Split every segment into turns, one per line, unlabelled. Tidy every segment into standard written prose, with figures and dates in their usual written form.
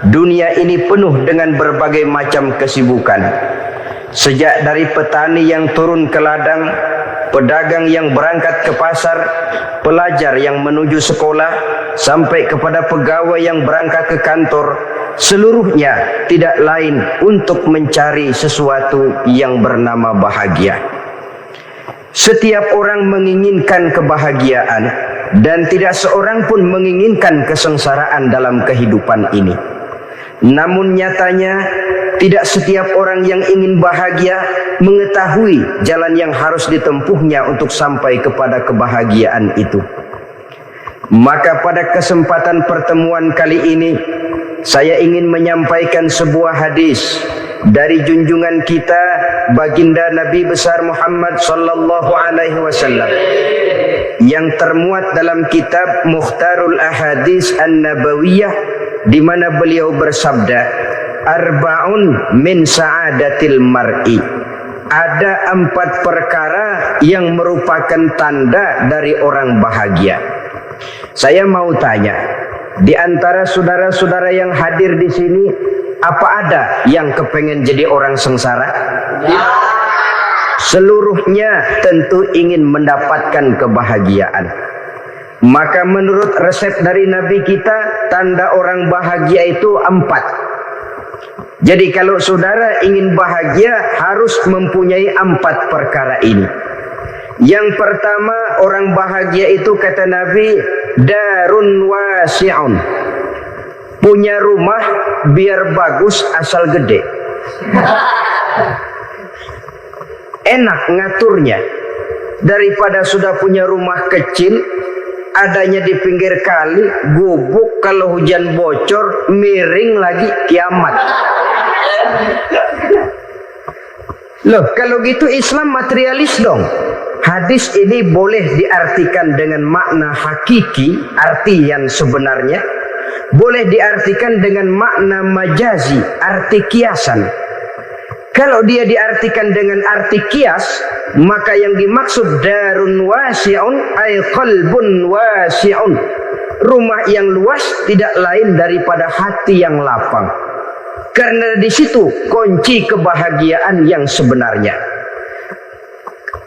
Dunia ini penuh dengan berbagai macam kesibukan. Sejak dari petani yang turun ke ladang, pedagang yang berangkat ke pasar, pelajar yang menuju sekolah, sampai kepada pegawai yang berangkat ke kantor, seluruhnya tidak lain untuk mencari sesuatu yang bernama bahagia. Setiap orang menginginkan kebahagiaan, dan tidak seorang pun menginginkan kesengsaraan dalam kehidupan ini. Namun nyatanya tidak setiap orang yang ingin bahagia mengetahui jalan yang harus ditempuhnya untuk sampai kepada kebahagiaan itu. Maka pada kesempatan pertemuan kali ini, saya ingin menyampaikan sebuah hadis dari junjungan kita baginda Nabi besar Muhammad sallallahu alaihi wasallam yang termuat dalam kitab Mukhtarul Ahadits An-Nabawiyah, di mana beliau bersabda, arba'un min sa'adatil mar'i. Ada 4 perkara yang merupakan tanda dari orang bahagia. Saya mau tanya, di antara saudara-saudara yang hadir di sini, apa ada yang kepengen jadi orang sengsara? Seluruhnya tentu ingin mendapatkan kebahagiaan. Maka menurut resep dari Nabi kita, tanda orang bahagia itu 4. Jadi kalau saudara ingin bahagia, harus mempunyai 4 perkara ini. Yang pertama, orang bahagia itu kata Nabi, darun wasi'un. Punya rumah biar bagus asal gede. Enak ngaturnya. Daripada sudah punya rumah kecil, adanya di pinggir kali, gubuk, kalau hujan bocor, miring lagi, kiamat. Loh, kalau gitu Islam materialis dong. Hadis ini boleh diartikan dengan makna hakiki, arti yang sebenarnya. Boleh diartikan dengan makna majazi, arti kiasan. Kalau dia diartikan dengan arti kias, maka yang dimaksud darun wasi'un ay qalbun wasi'un. Rumah yang luas tidak lain daripada hati yang lapang. Karena di situ kunci kebahagiaan yang sebenarnya.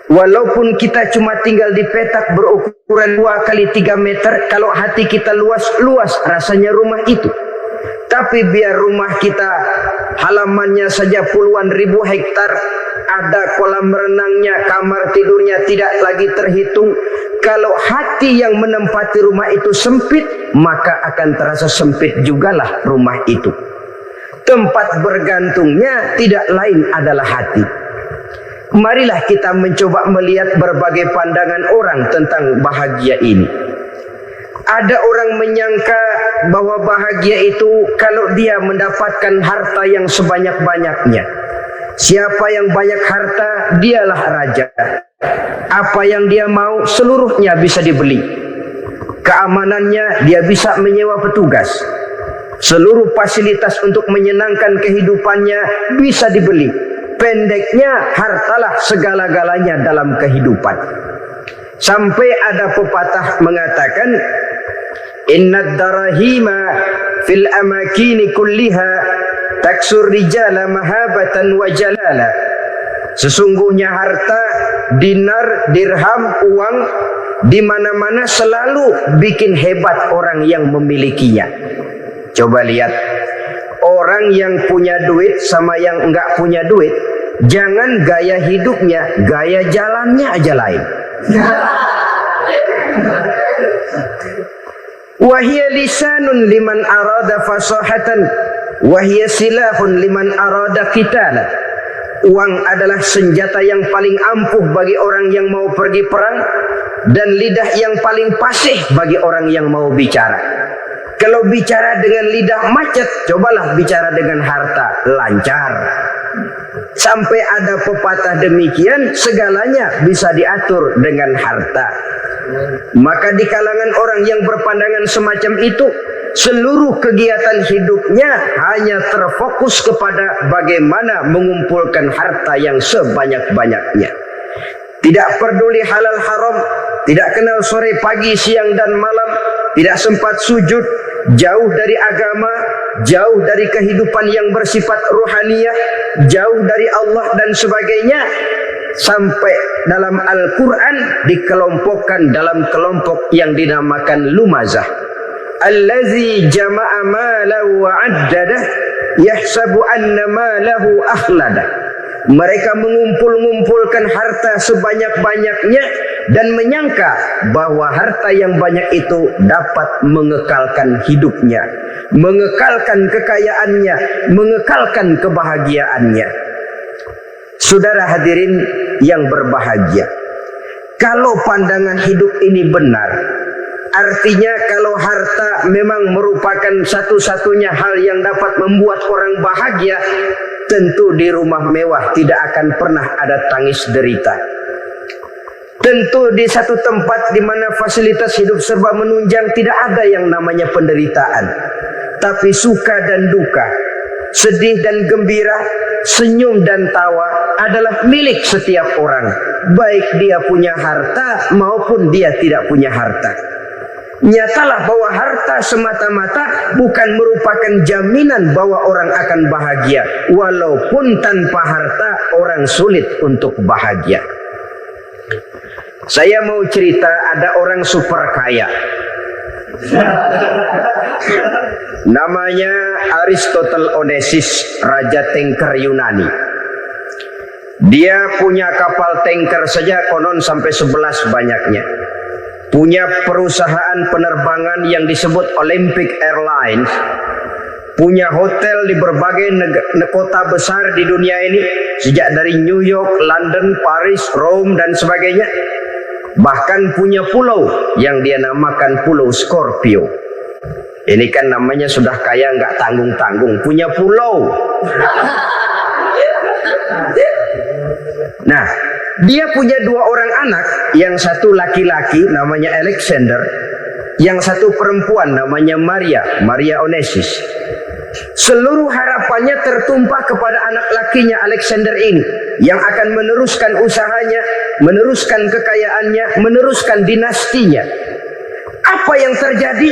Walaupun kita cuma tinggal di petak berukuran 2 kali 3 meter, kalau hati kita luas rasanya rumah itu. Tapi biar rumah kita halamannya saja puluhan ribu hektar, ada kolam renangnya, kamar tidurnya tidak lagi terhitung. Kalau hati yang menempati rumah itu sempit, maka akan terasa sempit jugalah rumah itu. Tempat bergantungnya tidak lain adalah hati. Marilah kita mencoba melihat berbagai pandangan orang tentang bahagia ini. Ada orang menyangka bahwa bahagia itu kalau dia mendapatkan harta yang sebanyak-banyaknya. Siapa yang banyak harta, dialah raja. Apa yang dia mau, seluruhnya bisa dibeli. Keamanannya, dia bisa menyewa petugas. Seluruh fasilitas untuk menyenangkan kehidupannya bisa dibeli. Pendeknya, hartalah segala-galanya dalam kehidupan. Sampai ada pepatah mengatakan, innad darahima fil amakini kulliha taksur rijala mahabatan wa jalala. Sesungguhnya harta, dinar, dirham, uang di mana-mana selalu bikin hebat orang yang memilikinya. Coba lihat, orang yang punya duit sama yang enggak punya duit, jangan gaya hidupnya, gaya jalannya aja lain. Wahia lisanun liman arada fasahatan, wahia silahun liman arada qitala. Uang adalah senjata yang paling ampuh bagi orang yang mau pergi perang, dan lidah yang paling fasih bagi orang yang mau bicara. Kalau bicara dengan lidah macet, cobalah bicara dengan harta, lancar. Sampai ada pepatah demikian, segalanya bisa diatur dengan harta. Maka di kalangan orang yang berpandangan semacam itu, seluruh kegiatan hidupnya hanya terfokus kepada bagaimana mengumpulkan harta yang sebanyak-banyaknya. Tidak peduli halal haram, tidak kenal sore pagi siang dan malam, tidak sempat sujud, jauh dari agama, jauh dari kehidupan yang bersifat ruhaniyah, jauh dari Allah dan sebagainya, sampai dalam Al-Quran dikelompokkan dalam kelompok yang dinamakan lumazah. Allazi jama'a malahu wa 'addadah yahsabu anna malahu akhladah. Mereka mengumpul-ngumpulkan harta sebanyak-banyaknya dan menyangka bahwa harta yang banyak itu dapat mengekalkan hidupnya, mengekalkan kekayaannya, mengekalkan kebahagiaannya. Saudara hadirin yang berbahagia, kalau pandangan hidup ini benar, artinya kalau harta memang merupakan satu-satunya hal yang dapat membuat orang bahagia, tentu di rumah mewah tidak akan pernah ada tangis derita. Tentu di satu tempat di mana fasilitas hidup serba menunjang tidak ada yang namanya penderitaan. Tapi suka dan duka, sedih dan gembira, senyum dan tawa adalah milik setiap orang, baik dia punya harta maupun dia tidak punya harta. Nyatalah bahwa harta semata-mata bukan merupakan jaminan bahwa orang akan bahagia. Walaupun tanpa harta orang sulit untuk bahagia. Saya mau cerita, ada orang super kaya. Namanya Aristotle Onesius, Raja Tanker Yunani. Dia punya kapal tanker saja konon sampai 11 banyaknya. Punya perusahaan penerbangan yang disebut Olympic Airlines. Punya hotel di berbagai kota besar di dunia ini, sejak dari New York, London, Paris, Rome dan sebagainya. Bahkan punya pulau yang dia namakan Pulau Scorpio. Ini kan namanya sudah kaya nggak tanggung-tanggung, punya pulau. Nah, dia punya 2 orang anak, yang satu laki-laki namanya Alexander, yang satu perempuan namanya Maria Onesius. Seluruh harapannya tertumpah kepada anak lakinya Alexander ini, yang akan meneruskan usahanya, meneruskan kekayaannya, meneruskan dinastinya. Apa yang terjadi?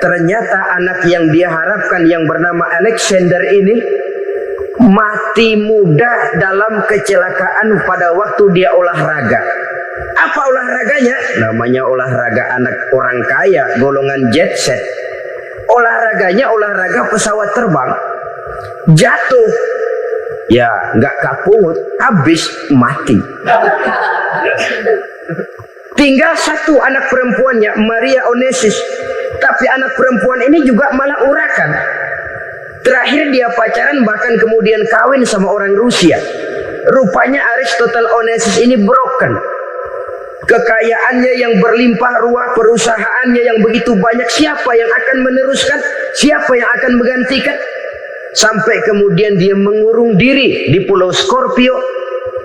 Ternyata anak yang dia harapkan yang bernama Alexander ini mati muda dalam kecelakaan pada waktu dia olahraga. Apa olahraganya? Namanya olahraga anak orang kaya, golongan jet set. Olahraganya olahraga pesawat terbang. Jatuh, ya nggak kaput, habis mati. Tinggal satu anak perempuannya, Maria Onesius. Tapi anak perempuan ini juga malah urakan. Terakhir dia pacaran, bahkan kemudian kawin sama orang Rusia. Rupanya Aristotle Onesius ini broken. Kekayaannya yang berlimpah ruah, perusahaannya yang begitu banyak, siapa yang akan meneruskan? Siapa yang akan menggantikan? Sampai kemudian dia mengurung diri di Pulau Scorpio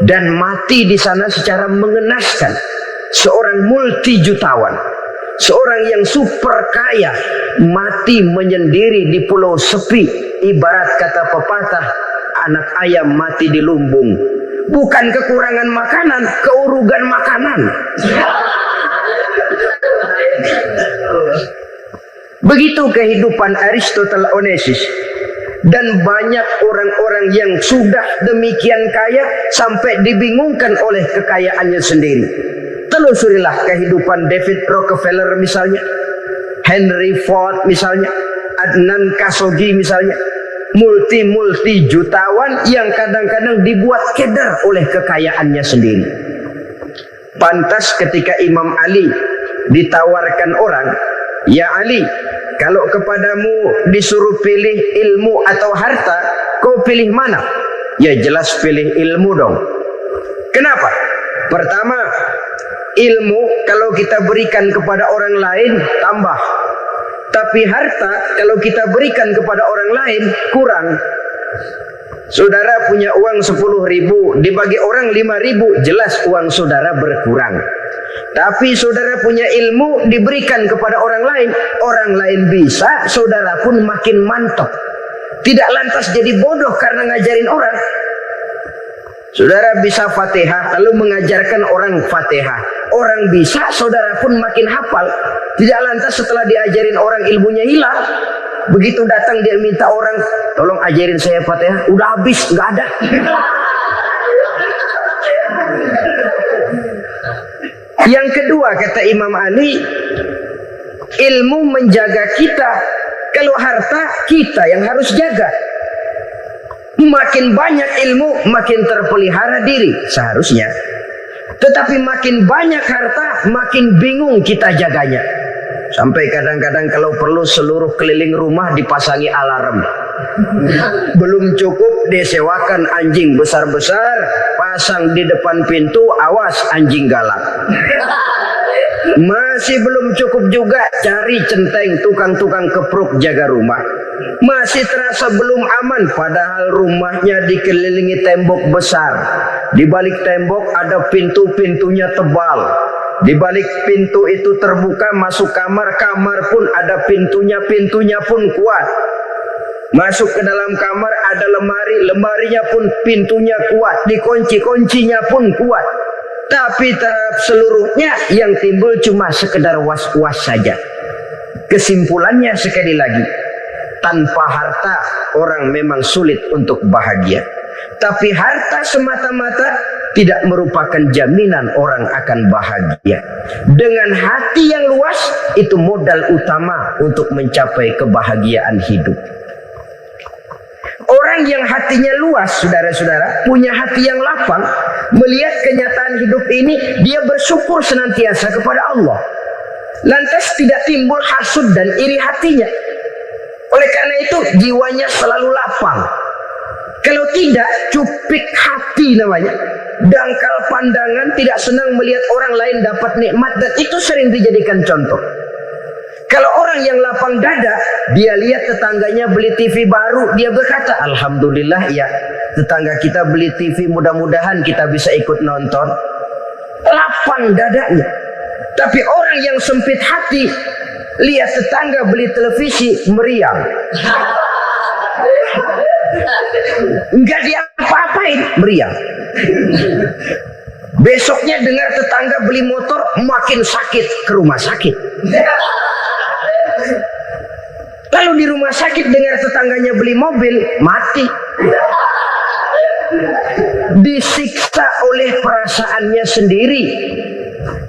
dan mati di sana secara mengenaskan. Seorang multi-jutawan, seorang yang super kaya, mati menyendiri di pulau sepi. Ibarat kata pepatah, anak ayam mati di lumbung. Bukan kekurangan makanan, keurugan makanan. Begitu kehidupan Aristotle Onesius. Dan banyak orang-orang yang sudah demikian kaya sampai dibingungkan oleh kekayaannya sendiri. Telusurilah kehidupan David Rockefeller misalnya, Henry Ford misalnya, Adnan Khashoggi misalnya. Multi jutawan yang kadang-kadang dibuat keder oleh kekayaannya sendiri. Pantas ketika Imam Ali ditawarkan orang, "Ya Ali, kalau kepadamu disuruh pilih ilmu atau harta, kau pilih mana?" Ya jelas pilih ilmu dong. Kenapa? Pertama, ilmu kalau kita berikan kepada orang lain tambah. Tapi harta kalau kita berikan kepada orang lain kurang. Saudara punya uang 10.000, dibagi orang 5.000, jelas uang saudara berkurang. Tapi saudara punya ilmu, diberikan kepada orang lain bisa, saudara pun makin mantap. Tidak lantas jadi bodoh karena ngajarin orang. Saudara bisa Fatihah lalu mengajarkan orang Fatihah. Orang bisa, saudara pun makin hafal. Tidak lantas setelah diajarin orang ilmunya hilang. Begitu datang dia minta orang, tolong ajarin saya Fatihah. Udah habis, nggak ada. Yang kedua kata Imam Ali, ilmu menjaga kita. Kalau harta kita yang harus jaga. Makin banyak ilmu, makin terpelihara diri seharusnya. Tetapi makin banyak harta, makin bingung kita jaganya. Sampai kadang-kadang kalau perlu seluruh keliling rumah dipasangi alarm. Belum cukup disewakan anjing besar-besar, pasang di depan pintu, awas anjing galak. Masih belum cukup juga, cari centeng tukang-tukang kepruk jaga rumah. Masih terasa belum aman, padahal rumahnya dikelilingi tembok besar. Di balik tembok ada pintu-pintunya tebal. Di balik pintu itu terbuka masuk kamar, kamar pun ada pintunya, pintunya pun kuat. Masuk ke dalam kamar ada lemari, lemarinya pun pintunya kuat, dikunci, kuncinya pun kuat. Tapi terhadap seluruhnya yang timbul cuma sekedar was-was saja. Kesimpulannya sekali lagi, tanpa harta orang memang sulit untuk bahagia. Tapi harta semata-mata tidak merupakan jaminan orang akan bahagia. Dengan hati yang luas, itu modal utama untuk mencapai kebahagiaan hidup. Orang yang hatinya luas, saudara-saudara, punya hati yang lapang, melihat kenyataan hidup ini, dia bersyukur senantiasa kepada Allah. Lantas tidak timbul hasud dan iri hatinya. Oleh karena itu, jiwanya selalu lapang. Kalau tidak, cupik hati namanya. Dangkal pandangan, tidak senang melihat orang lain dapat nikmat, dan itu sering dijadikan contoh. Kalau orang yang lapang dada, dia lihat tetangganya beli TV baru, dia berkata, alhamdulillah ya, tetangga kita beli TV, mudah-mudahan kita bisa ikut nonton. Lapang dadanya. Tapi orang yang sempit hati, lihat tetangga beli televisi, meriang. Enggak diapa-apain, meriang. Besoknya dengar tetangga beli motor, makin sakit, ke rumah sakit. Lalu di rumah sakit dengar tetangganya beli mobil, mati. Disiksa oleh perasaannya sendiri.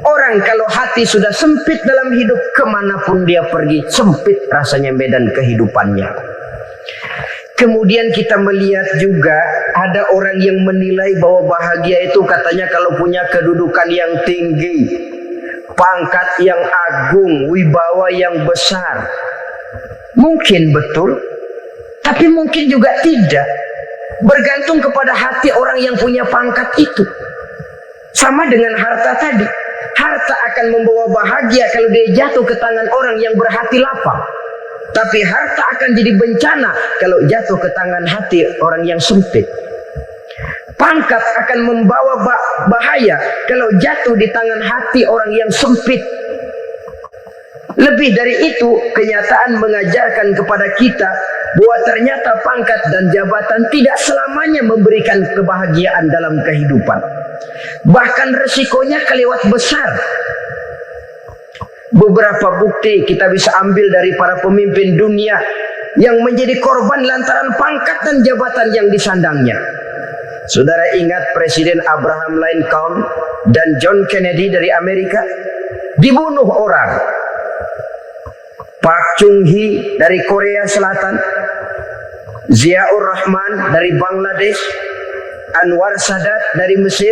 Orang kalau hati sudah sempit dalam hidup, kemanapun dia pergi, sempit rasanya medan kehidupannya. Kemudian kita melihat juga ada orang yang menilai bahwa bahagia itu katanya kalau punya kedudukan yang tinggi, pangkat yang agung, wibawa yang besar. Mungkin betul, tapi mungkin juga tidak. Bergantung kepada hati orang yang punya pangkat itu. Sama dengan harta tadi. Harta akan membawa bahagia kalau dia jatuh ke tangan orang yang berhati lapang. Tapi harta akan jadi bencana kalau jatuh ke tangan hati orang yang sempit. Pangkat akan membawa bahaya kalau jatuh di tangan hati orang yang sempit. Lebih dari itu, kenyataan mengajarkan kepada kita bahwa ternyata pangkat dan jabatan tidak selamanya memberikan kebahagiaan dalam kehidupan. Bahkan resikonya kelewat besar. Beberapa bukti kita bisa ambil dari para pemimpin dunia yang menjadi korban lantaran pangkat dan jabatan yang disandangnya. Saudara ingat Presiden Abraham Lincoln dan John Kennedy dari Amerika dibunuh orang. Pak Chung Hee dari Korea Selatan, Ziaur Rahman dari Bangladesh, Anwar Sadat dari Mesir,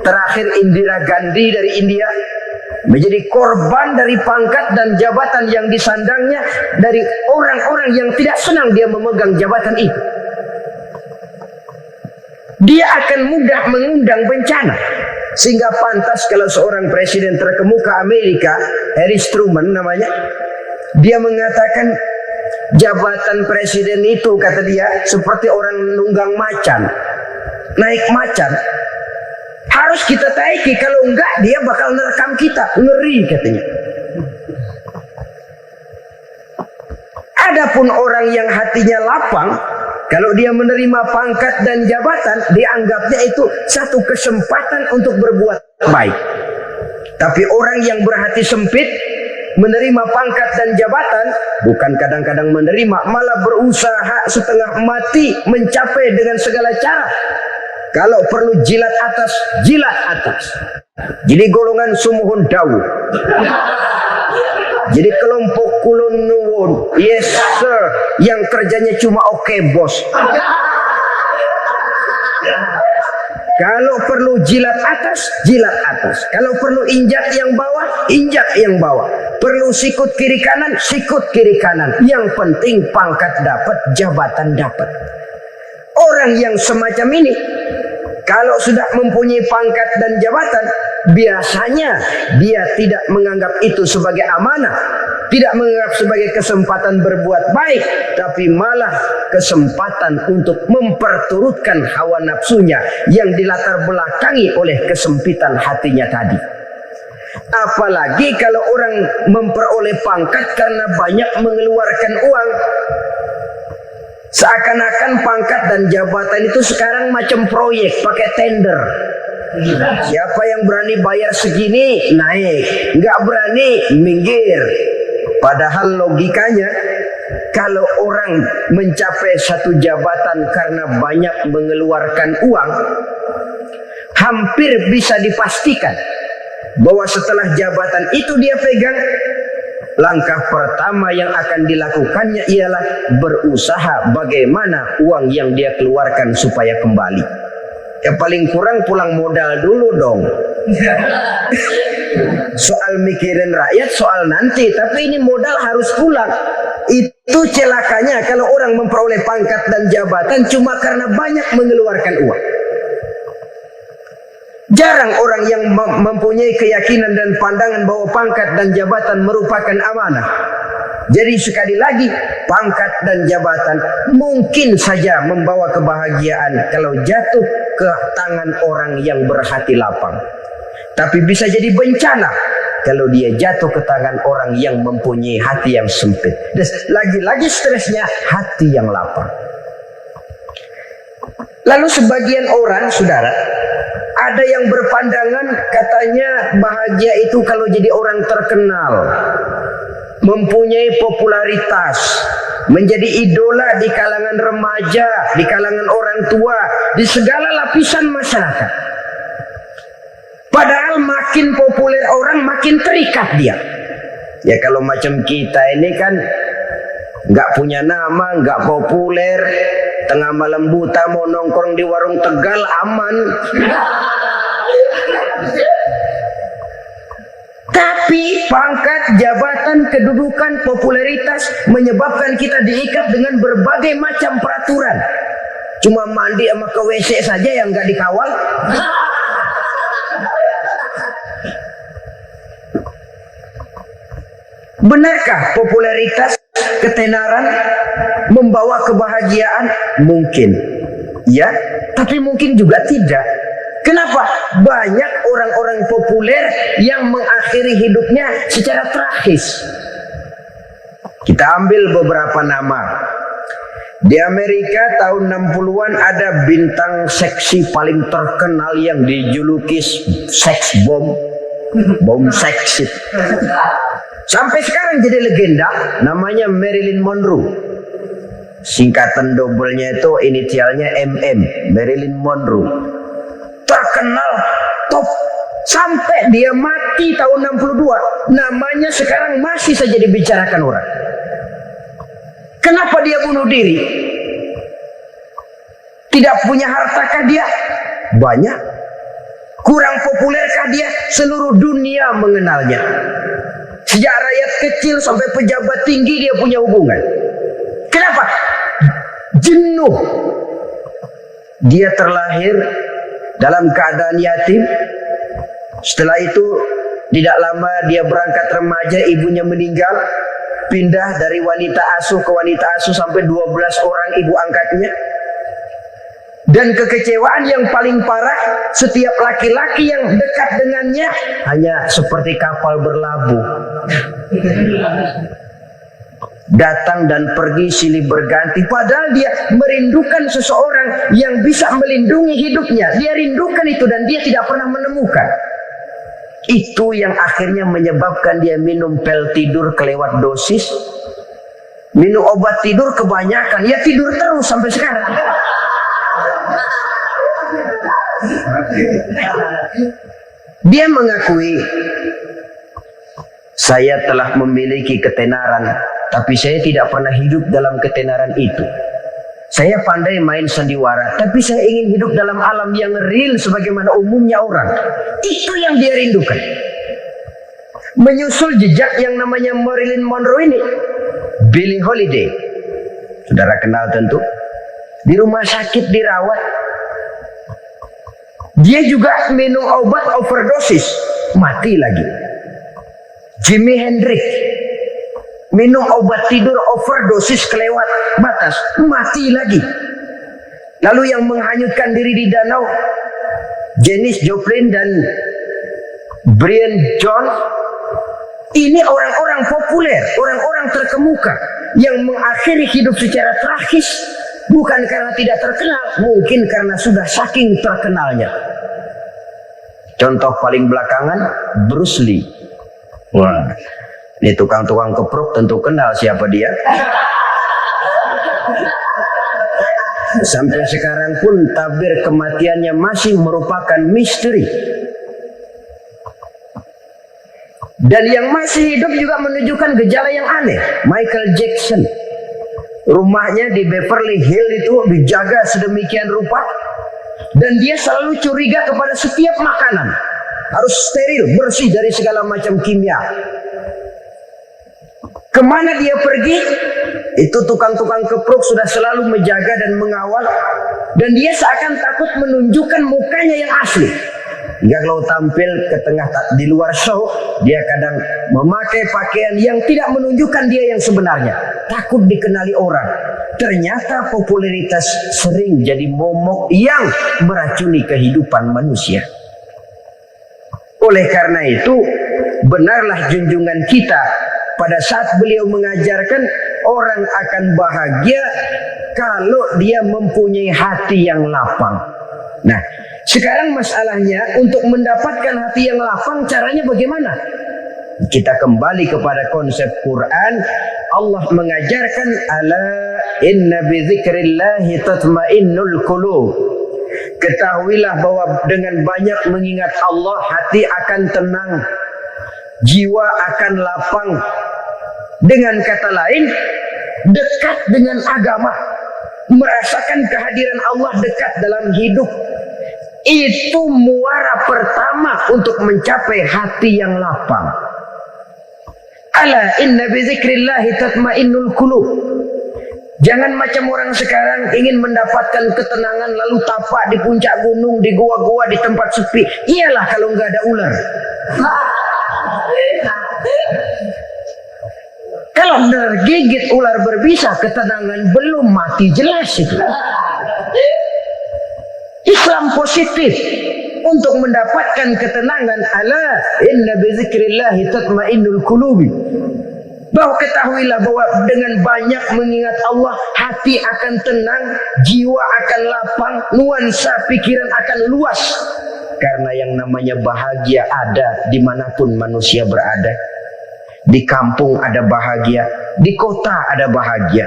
terakhir Indira Gandhi dari India, menjadi korban dari pangkat dan jabatan yang disandangnya dari orang-orang yang tidak senang dia memegang jabatan itu. Dia akan mudah mengundang bencana. Sehingga pantas kalau seorang presiden terkemuka Amerika, Harry Truman namanya, dia mengatakan jabatan presiden itu, kata dia, seperti orang nunggang macan, naik macan. Harus kita taiki, kalau enggak dia bakal nerekam kita, ngeri katanya. Adapun orang yang hatinya lapang, Kalau dia menerima pangkat dan jabatan, dianggapnya itu satu kesempatan untuk berbuat baik. Tapi orang yang berhati sempit, menerima pangkat dan jabatan, bukan kadang-kadang menerima, malah berusaha setengah mati mencapai dengan segala cara. Kalau perlu jilat atas, jilat atas. Jadi golongan sumuhun dawu. Jadi kelompok kulon nuwun, yes sir, yang kerjanya cuma oke bos. Kalau perlu jilat atas, jilat atas. Kalau perlu injak yang bawah, injak yang bawah. Perlu sikut kiri kanan, sikut kiri kanan. Yang penting pangkat dapat, jabatan dapat. Orang yang semacam ini, kalau sudah mempunyai pangkat dan jabatan, biasanya dia tidak menganggap itu sebagai amanah, tidak menganggap sebagai kesempatan berbuat baik, tapi malah kesempatan untuk memperturutkan hawa nafsunya yang dilatar belakangi oleh kesempitan hatinya tadi. Apalagi kalau orang memperoleh pangkat karena banyak mengeluarkan uang. Seakan-akan pangkat dan jabatan itu sekarang macam proyek, pakai tender. Siapa yang berani bayar segini, naik. Nggak berani, minggir. Padahal logikanya, kalau orang mencapai satu jabatan karena banyak mengeluarkan uang, hampir bisa dipastikan bahwa setelah jabatan itu dia pegang, langkah pertama yang akan dilakukannya ialah berusaha bagaimana uang yang dia keluarkan supaya kembali. Ya paling kurang pulang modal dulu dong. Soal mikirin rakyat soal nanti, tapi ini modal harus pulang. Itu celakanya kalau orang memperoleh pangkat dan jabatan cuma karena banyak mengeluarkan uang. Jarang orang yang mempunyai keyakinan dan pandangan bahwa pangkat dan jabatan merupakan amanah. Jadi sekali lagi, pangkat dan jabatan mungkin saja membawa kebahagiaan kalau jatuh ke tangan orang yang berhati lapang. Tapi bisa jadi bencana kalau dia jatuh ke tangan orang yang mempunyai hati yang sempit. Dan lagi-lagi stresnya hati yang lapang. Lalu sebagian orang, saudara, ada yang berpandangan katanya bahagia itu kalau jadi orang terkenal, mempunyai popularitas, menjadi idola di kalangan remaja, di kalangan orang tua, di segala lapisan masyarakat. Padahal makin populer orang makin terikat dia. Ya kalau macam kita ini kan nggak punya nama, nggak populer, tengah malam buta mau nongkrong di warung Tegal aman. Tapi pangkat, jabatan, kedudukan, popularitas menyebabkan kita diikat dengan berbagai macam peraturan. Cuma mandi sama ke WC saja yang nggak dikawal. Benarkah popularitas, ketenaran membawa kebahagiaan? Mungkin, ya, tapi mungkin juga tidak. Kenapa? Banyak orang-orang populer yang mengakhiri hidupnya secara tragis. Kita ambil beberapa nama. Di Amerika tahun 60-an ada bintang seksi paling terkenal yang dijuluki seks bom. Bom seksi. Sampai sekarang jadi legenda, namanya Marilyn Monroe. Singkatan dobelnya itu inisialnya MM, Marilyn Monroe. Terkenal, top, sampai dia mati tahun 62. Namanya sekarang masih saja dibicarakan orang. Kenapa dia bunuh diri? Tidak punya hartakah dia? Banyak. Kurang populerkah dia? Seluruh dunia mengenalnya. Sejak rakyat kecil sampai pejabat tinggi dia punya hubungan. Kenapa? Jenuh. Dia terlahir dalam keadaan yatim. Setelah itu tidak lama dia berangkat remaja, ibunya meninggal. Pindah dari wanita asuh ke wanita asuh sampai 12 orang ibu angkatnya. Dan kekecewaan yang paling parah, setiap laki-laki yang dekat dengannya hanya seperti kapal berlabuh. datang dan pergi silih berganti, padahal dia merindukan seseorang yang bisa melindungi hidupnya. Dia rindukan itu dan dia tidak pernah menemukan. Itu yang akhirnya menyebabkan dia minum pil tidur kelewat dosis, minum obat tidur kebanyakan, ya tidur terus sampai sekarang. Dia mengakui, saya telah memiliki ketenaran, tapi saya tidak pernah hidup dalam ketenaran itu. Saya pandai main sandiwara, tapi saya ingin hidup dalam alam yang real sebagaimana umumnya orang. Itu yang dia rindukan. Menyusul jejak yang namanya Marilyn Monroe ini, Billie Holiday, saudara kenal tentu, di rumah sakit dirawat. Dia juga minum obat overdosis, mati lagi. Jimi Hendrix minum obat tidur overdosis kelewat batas, mati lagi. Lalu yang menghanyutkan diri di danau, Janis Joplin dan Brian Jones. Ini orang-orang populer, orang-orang terkemuka yang mengakhiri hidup secara tragis, bukan karena tidak terkenal, mungkin karena sudah saking terkenalnya. Contoh paling belakangan, Bruce Lee. Wah, ini tukang-tukang keprok tentu kenal siapa dia. Sampai sekarang pun tabir kematiannya masih merupakan misteri. Dan yang masih hidup juga menunjukkan gejala yang aneh. Michael Jackson, rumahnya di Beverly Hills itu dijaga sedemikian rupa, dan dia selalu curiga kepada setiap makanan. Harus steril, bersih dari segala macam kimia. Kemana dia pergi, itu tukang-tukang keprok sudah selalu menjaga dan mengawal. Dan dia seakan takut menunjukkan mukanya yang asli. Hingga kalau tampil ke tengah di luar show, dia kadang memakai pakaian yang tidak menunjukkan dia yang sebenarnya. Takut dikenali orang. Ternyata popularitas sering jadi momok yang meracuni kehidupan manusia. Oleh karena itu, benarlah junjungan kita pada saat beliau mengajarkan orang akan bahagia kalau dia mempunyai hati yang lapang. Nah, sekarang masalahnya untuk mendapatkan hati yang lapang, caranya bagaimana? Kita kembali kepada konsep Quran. Allah mengajarkan, ala inna bi dzikrillahi tatmainnul qulub. Ketahuilah bahwa dengan banyak mengingat Allah, hati akan tenang, jiwa akan lapang. Dengan kata lain, dekat dengan agama, merasakan kehadiran Allah dekat dalam hidup. Itu muara pertama untuk mencapai hati yang lapang. Ala inna bi dzikrillahi tatmainnul qulub. Jangan macam orang sekarang ingin mendapatkan ketenangan lalu tapak di puncak gunung, di gua-gua, di tempat sepi. Iyalah kalau nggak ada ular. Kalau tergigit ular berbisa, ketenangan belum, mati jelas itu. Islam positif untuk mendapatkan ketenangan. Ala inna bi dzikrillahi tatmainnul qulubi. Bahwa ketahuilah bahwa dengan banyak mengingat Allah, hati akan tenang, jiwa akan lapang, nuansa pikiran akan luas. Karena yang namanya bahagia ada dimanapun manusia berada. Di kampung ada bahagia, di kota ada bahagia.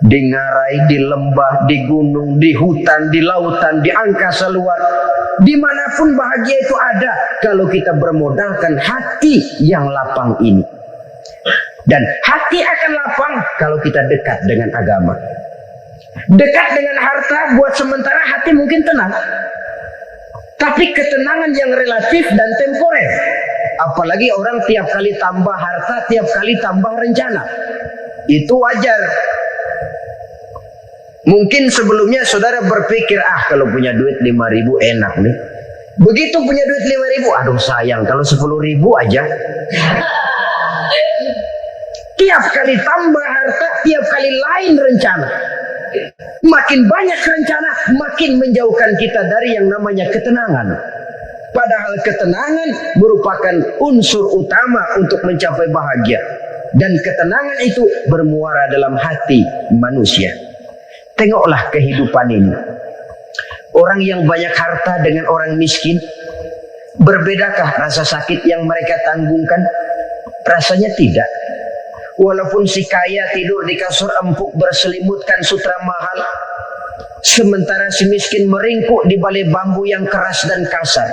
Di ngarai, di lembah, di gunung, di hutan, di lautan, di angkasa luar. Dimanapun bahagia itu ada kalau kita bermodalkan hati yang lapang ini. Dan hati akan lapang kalau kita dekat dengan agama. Dekat dengan harta buat sementara hati mungkin tenang. Tapi ketenangan yang relatif dan temporer. Apalagi orang tiap kali tambah harta, tiap kali tambah rencana. Itu wajar. Mungkin sebelumnya saudara berpikir, kalau punya duit 5.000 enak nih. Begitu punya duit 5.000, aduh sayang kalau 10.000 aja. Tiap kali tambah harta, tiap kali lain rencana. Makin banyak rencana, makin menjauhkan kita dari yang namanya ketenangan. Padahal ketenangan merupakan unsur utama untuk mencapai bahagia. dan ketenangan itu bermuara dalam hati manusia. Tengoklah kehidupan ini. Orang yang banyak harta dengan orang miskin, berbedakah rasa sakit yang mereka tanggungkan? Rasanya tidak. Walaupun si kaya tidur di kasur empuk berselimutkan sutra mahal, sementara si miskin meringkuk di balai bambu yang keras dan kasar.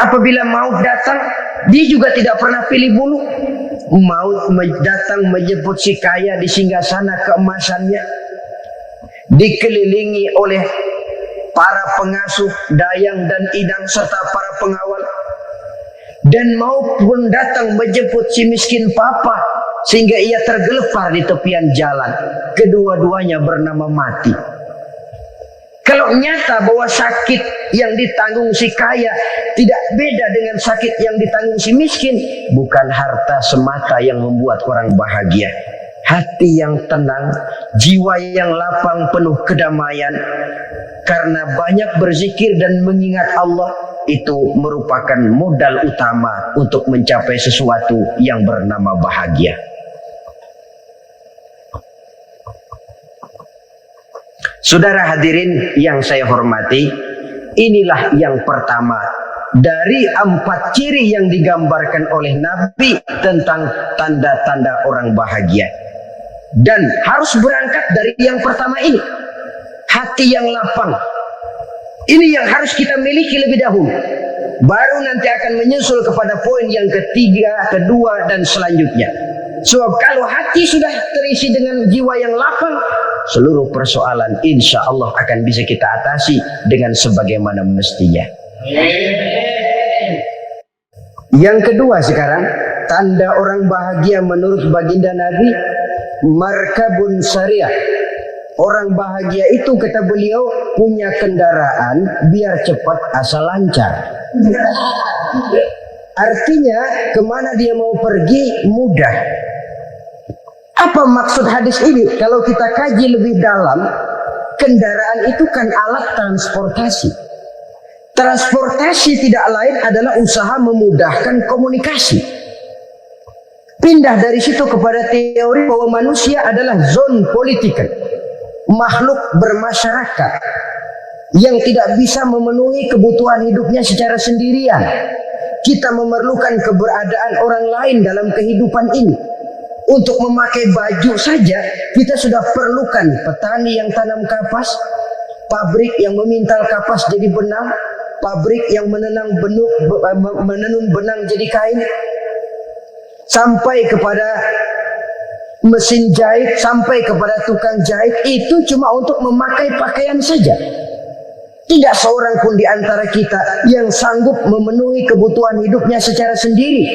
Apabila maut datang, dia juga tidak pernah pilih bulu. Maut datang menjemput si kaya di singgasana keemasannya, dikelilingi oleh para pengasuh, dayang dan idang serta para pengawal. Dan maupun datang menjemput si miskin papa sehingga ia tergelepar di tepian jalan. Kedua-duanya bernama mati. Kalau nyata bahwa sakit yang ditanggung si kaya tidak beda dengan sakit yang ditanggung si miskin, bukan harta semata yang membuat orang bahagia. Hati yang tenang, jiwa yang lapang penuh kedamaian, karena banyak berzikir dan mengingat Allah, itu merupakan modal utama untuk mencapai sesuatu yang bernama bahagia. Saudara hadirin yang saya hormati, inilah yang pertama dari 4 ciri yang digambarkan oleh Nabi tentang tanda-tanda orang bahagia. Dan harus berangkat dari yang pertama ini, hati yang lapang. Ini yang harus kita miliki lebih dahulu. Baru nanti akan menyusul kepada poin yang ketiga, kedua, dan selanjutnya. Sebab kalau hati sudah terisi dengan jiwa yang lapang, seluruh persoalan insya Allah akan bisa kita atasi dengan sebagaimana mestinya. Yang kedua sekarang, tanda orang bahagia menurut baginda Nabi, markabun syariah. Orang bahagia itu, kata beliau, punya kendaraan biar cepat asal lancar. Artinya kemana dia mau pergi mudah. Apa maksud hadis ini? Kalau kita kaji lebih dalam, kendaraan itu kan alat transportasi. Transportasi tidak lain adalah usaha memudahkan komunikasi. Pindah dari situ kepada teori bahwa manusia adalah zon political, makhluk bermasyarakat yang tidak bisa memenuhi kebutuhan hidupnya secara sendirian. Kita memerlukan keberadaan orang lain dalam kehidupan ini. Untuk memakai baju saja kita sudah perlukan petani yang tanam kapas, pabrik yang memintal kapas jadi benang, pabrik yang menenun benang jadi kain, sampai kepada mesin jahit, sampai kepada tukang jahit. Itu cuma untuk memakai pakaian saja. Tidak seorang pun di antara kita yang sanggup memenuhi kebutuhan hidupnya secara sendiri.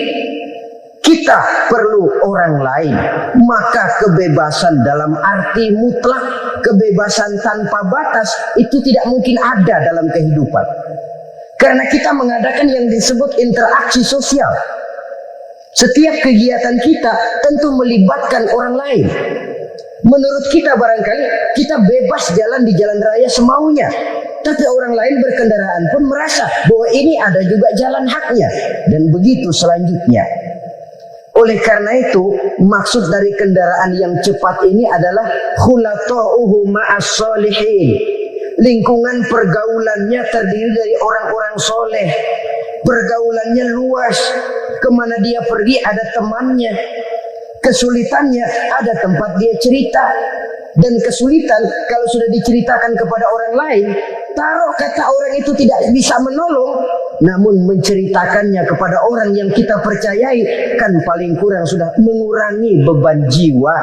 Kita perlu orang lain. Maka kebebasan dalam arti mutlak, kebebasan tanpa batas, itu tidak mungkin ada dalam kehidupan. Karena kita mengadakan yang disebut interaksi sosial. Setiap kegiatan kita tentu melibatkan orang lain. Menurut kita barangkali kita bebas jalan di jalan raya semaunya, tapi orang lain berkendaraan pun merasa bahwa ini ada juga jalan haknya, dan begitu selanjutnya. Oleh karena itu, maksud dari kendaraan yang cepat ini adalah khulata'uhu ma'as solihin. Lingkungan pergaulannya terdiri dari orang-orang soleh. Pergaulannya luas. Kemana dia pergi ada temannya. Kesulitannya ada tempat dia cerita. Dan kesulitan kalau sudah diceritakan kepada orang lain, taruh kata orang itu tidak bisa menolong, namun menceritakannya kepada orang yang kita percayai, kan paling kurang sudah mengurangi beban jiwa,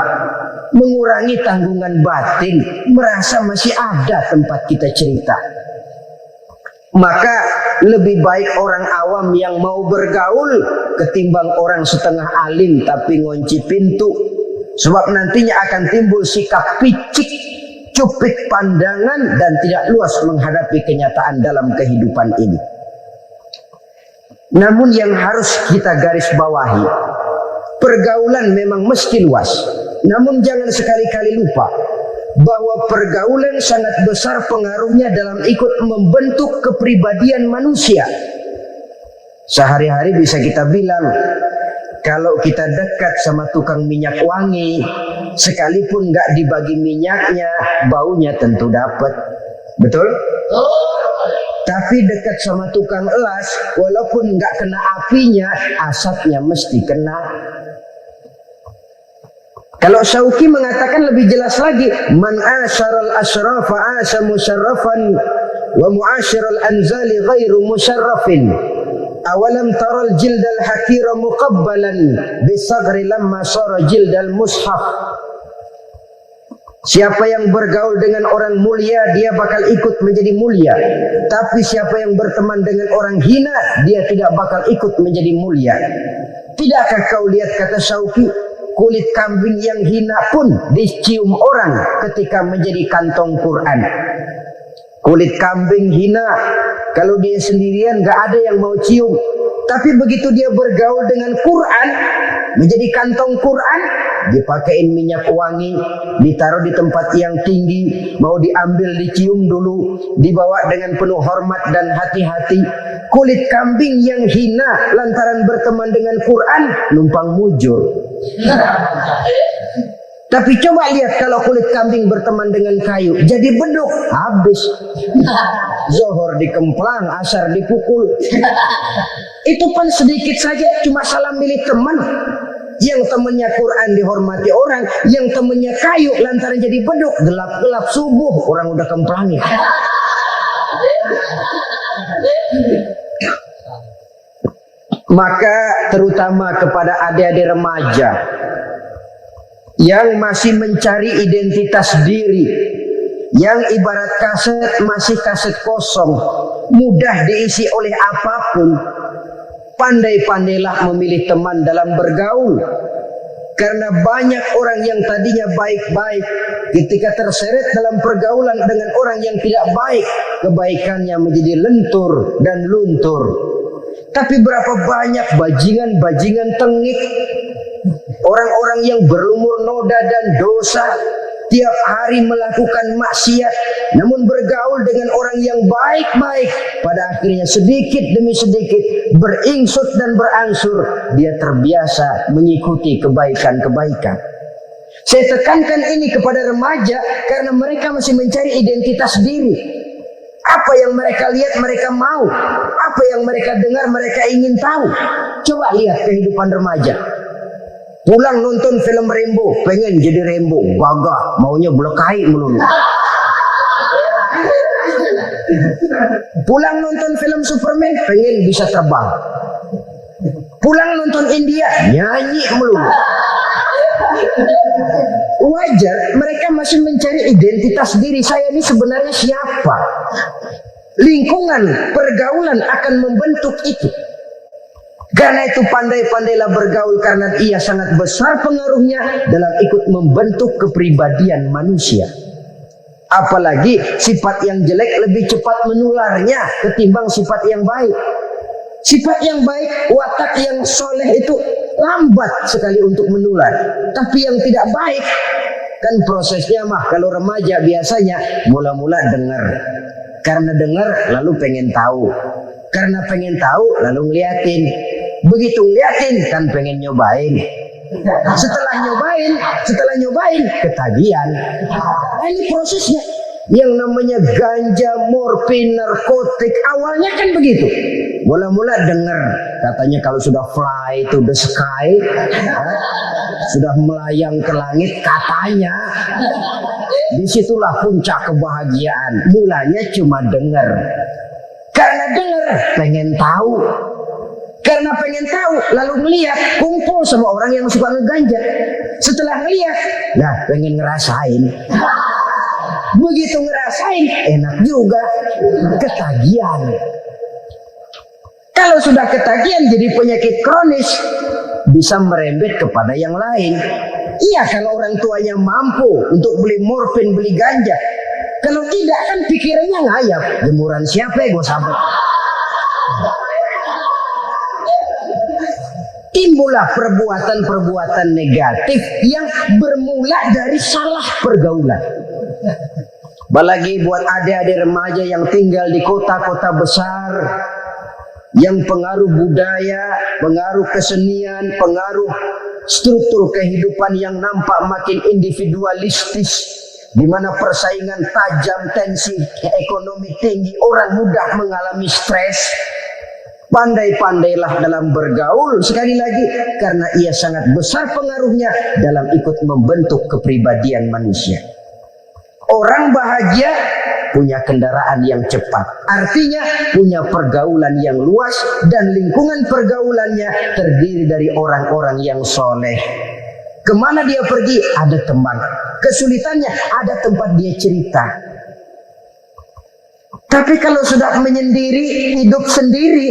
mengurangi tanggungan batin, merasa masih ada tempat kita cerita. Maka lebih baik orang awam yang mau bergaul ketimbang orang setengah alim tapi ngunci pintu. Sebab nantinya akan timbul sikap picik, cupik pandangan, dan tidak luas menghadapi kenyataan dalam kehidupan ini. Namun yang harus kita garis bawahi, pergaulan memang mesti luas. Namun jangan sekali-kali lupa bahwa pergaulan sangat besar pengaruhnya dalam ikut membentuk kepribadian manusia. Sehari-hari bisa kita bilang kalau kita dekat sama tukang minyak wangi, sekalipun nggak dibagi minyaknya, baunya tentu dapat. Betul? Tapi dekat sama tukang elas, walaupun nggak kena apinya, asapnya mesti kena. Kalau Syauqi mengatakan lebih jelas lagi, man asyaral asrafa asa musharrafan wa muasyiral anzali ghairu musharrafin. Awalam taral jildal hakira muqabbalan bisagri lamma sara jildal mushaf. Siapa yang bergaul dengan orang mulia, dia bakal ikut menjadi mulia. Tapi siapa yang berteman dengan orang hina, dia tidak bakal ikut menjadi mulia. Tidakkah kau lihat, kata Syauqi, kulit kambing yang hina pun dicium orang ketika menjadi kantong Quran. Kulit kambing hina, kalau dia sendirian gak ada yang mau cium. Tapi begitu dia bergaul dengan Quran, menjadi kantong Quran, dipakein minyak wangi, ditaruh di tempat yang tinggi, mau diambil dicium dulu, dibawa dengan penuh hormat dan hati-hati. Kulit kambing yang hina lantaran berteman dengan Quran, numpang mujur. Tapi coba lihat kalau kulit kambing berteman dengan kayu, jadi beduk, habis. Zohor dikemplang, asar dipukul. Itu pun sedikit saja, cuma salah milih teman. Yang temannya Quran dihormati orang, yang temannya kayu lantaran jadi beduk, gelap-gelap subuh orang udah kemplangi. Maka terutama kepada adik-adik remaja yang masih mencari identitas diri, yang ibarat kaset masih kaset kosong, mudah diisi oleh apapun, pandai-pandailah memilih teman dalam bergaul. Karena banyak orang yang tadinya baik-baik, ketika terseret dalam pergaulan dengan orang yang tidak baik, kebaikannya menjadi lentur dan luntur. Tapi berapa banyak bajingan-bajingan tengik, orang-orang yang berlumur noda dan dosa, tiap hari melakukan maksiat, namun bergaul dengan orang yang baik-baik, pada akhirnya sedikit demi sedikit beringsut dan berangsur dia terbiasa mengikuti kebaikan-kebaikan. Saya tekankan ini kepada remaja karena mereka masih mencari identitas diri. Apa yang mereka lihat mereka mau, apa yang mereka dengar mereka ingin tahu. Coba lihat kehidupan remaja. Pulang nonton film Rambo, pengen jadi Rambo, gagah, maunya belekai melulu. Pulang nonton film Superman, pengen bisa terbang. Pulang nonton India, nyanyi melulu. Wajar, mereka masih mencari identitas diri. Saya ini sebenarnya siapa? Lingkungan, pergaulan akan membentuk itu. Karena itu pandai-pandailah bergaul karena ia sangat besar pengaruhnya dalam ikut membentuk kepribadian manusia. Apalagi sifat yang jelek lebih cepat menularnya ketimbang sifat yang baik. Sifat yang baik, watak yang soleh itu lambat sekali untuk menular. Tapi yang tidak baik, kan prosesnya mah kalau remaja biasanya mula-mula dengar. Karena dengar lalu pengen tahu. Karena pengen tahu lalu ngeliatin. Begitu ngeliatin kan pengen nyobain. Setelah nyobain ketagihan. Nah, ini prosesnya. Yang namanya ganja, morfin, narkotik awalnya kan begitu. Mula-mula dengar katanya kalau sudah fly to the sky, sudah melayang ke langit katanya, disitulah puncak kebahagiaan. Mulanya cuma dengar. Karena dengar pengen tahu. Karena pengen tahu lalu melihat, kumpul sama orang yang suka ngeganja. Setelah ngelihat, nah pengen ngerasain. Begitu ngerasain, enak juga, ketagihan. Kalau sudah ketagihan jadi penyakit kronis, bisa merembet kepada yang lain. Iya, kalau orang tuanya mampu untuk beli morfin, beli ganja. Kalau tidak kan pikirannya ngayap. Jemuran siapa ya gue sahabat? Timbullah perbuatan-perbuatan negatif yang bermula dari salah pergaulan. Apalagi buat adik-adik remaja yang tinggal di kota-kota besar, yang pengaruh budaya, pengaruh kesenian, pengaruh struktur kehidupan yang nampak makin individualistis, di mana persaingan tajam, tensi ekonomi tinggi, orang mudah mengalami stres. Pandai-pandailah dalam bergaul, sekali lagi, karena ia sangat besar pengaruhnya dalam ikut membentuk kepribadian manusia. Orang bahagia punya kendaraan yang cepat, artinya punya pergaulan yang luas, dan lingkungan pergaulannya terdiri dari orang-orang yang soleh. Kemana dia pergi, ada teman. Kesulitannya, ada tempat dia cerita. Tapi kalau sudah menyendiri, hidup sendiri,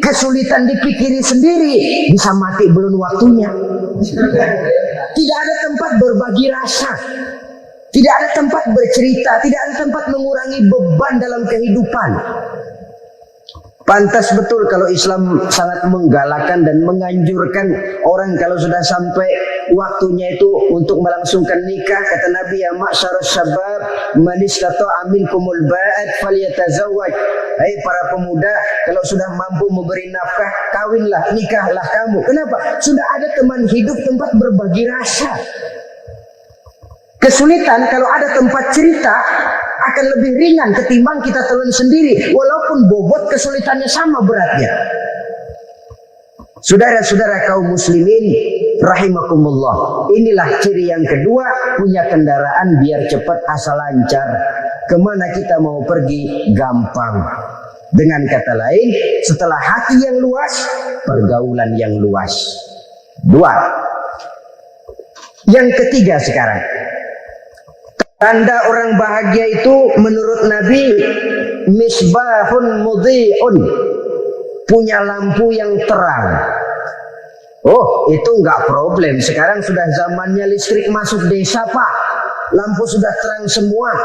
kesulitan dipikiri sendiri, bisa mati belum waktunya. Tidak ada tempat berbagi rasa, tidak ada tempat bercerita, tidak ada tempat mengurangi beban dalam kehidupan. Pantas betul kalau Islam sangat menggalakkan dan menganjurkan orang kalau sudah sampai waktunya itu untuk melangsungkan nikah. Kata Nabi, ya ma'syarus syabab man istata'a minkumul ba'at falyatazawwaj. Hai para pemuda, kalau sudah mampu memberi nafkah, kawinlah, nikahlah kamu. Kenapa? Sudah ada teman hidup, tempat berbagi rasa. Kesulitan kalau ada tempat cerita akan lebih ringan ketimbang kita telan sendiri, walaupun bobot kesulitannya sama beratnya. Saudara-saudara kaum muslimin rahimakumullah, inilah ciri yang kedua, punya kendaraan biar cepat asal lancar. Kemana kita mau pergi gampang. Dengan kata lain, setelah hati yang luas, pergaulan yang luas. Dua. Yang ketiga sekarang, tanda orang bahagia itu menurut Nabi, misbahun mudhi'un, punya lampu yang terang. Oh, itu enggak problem. Sekarang sudah zamannya listrik masuk desa, Pak. Lampu sudah terang semua.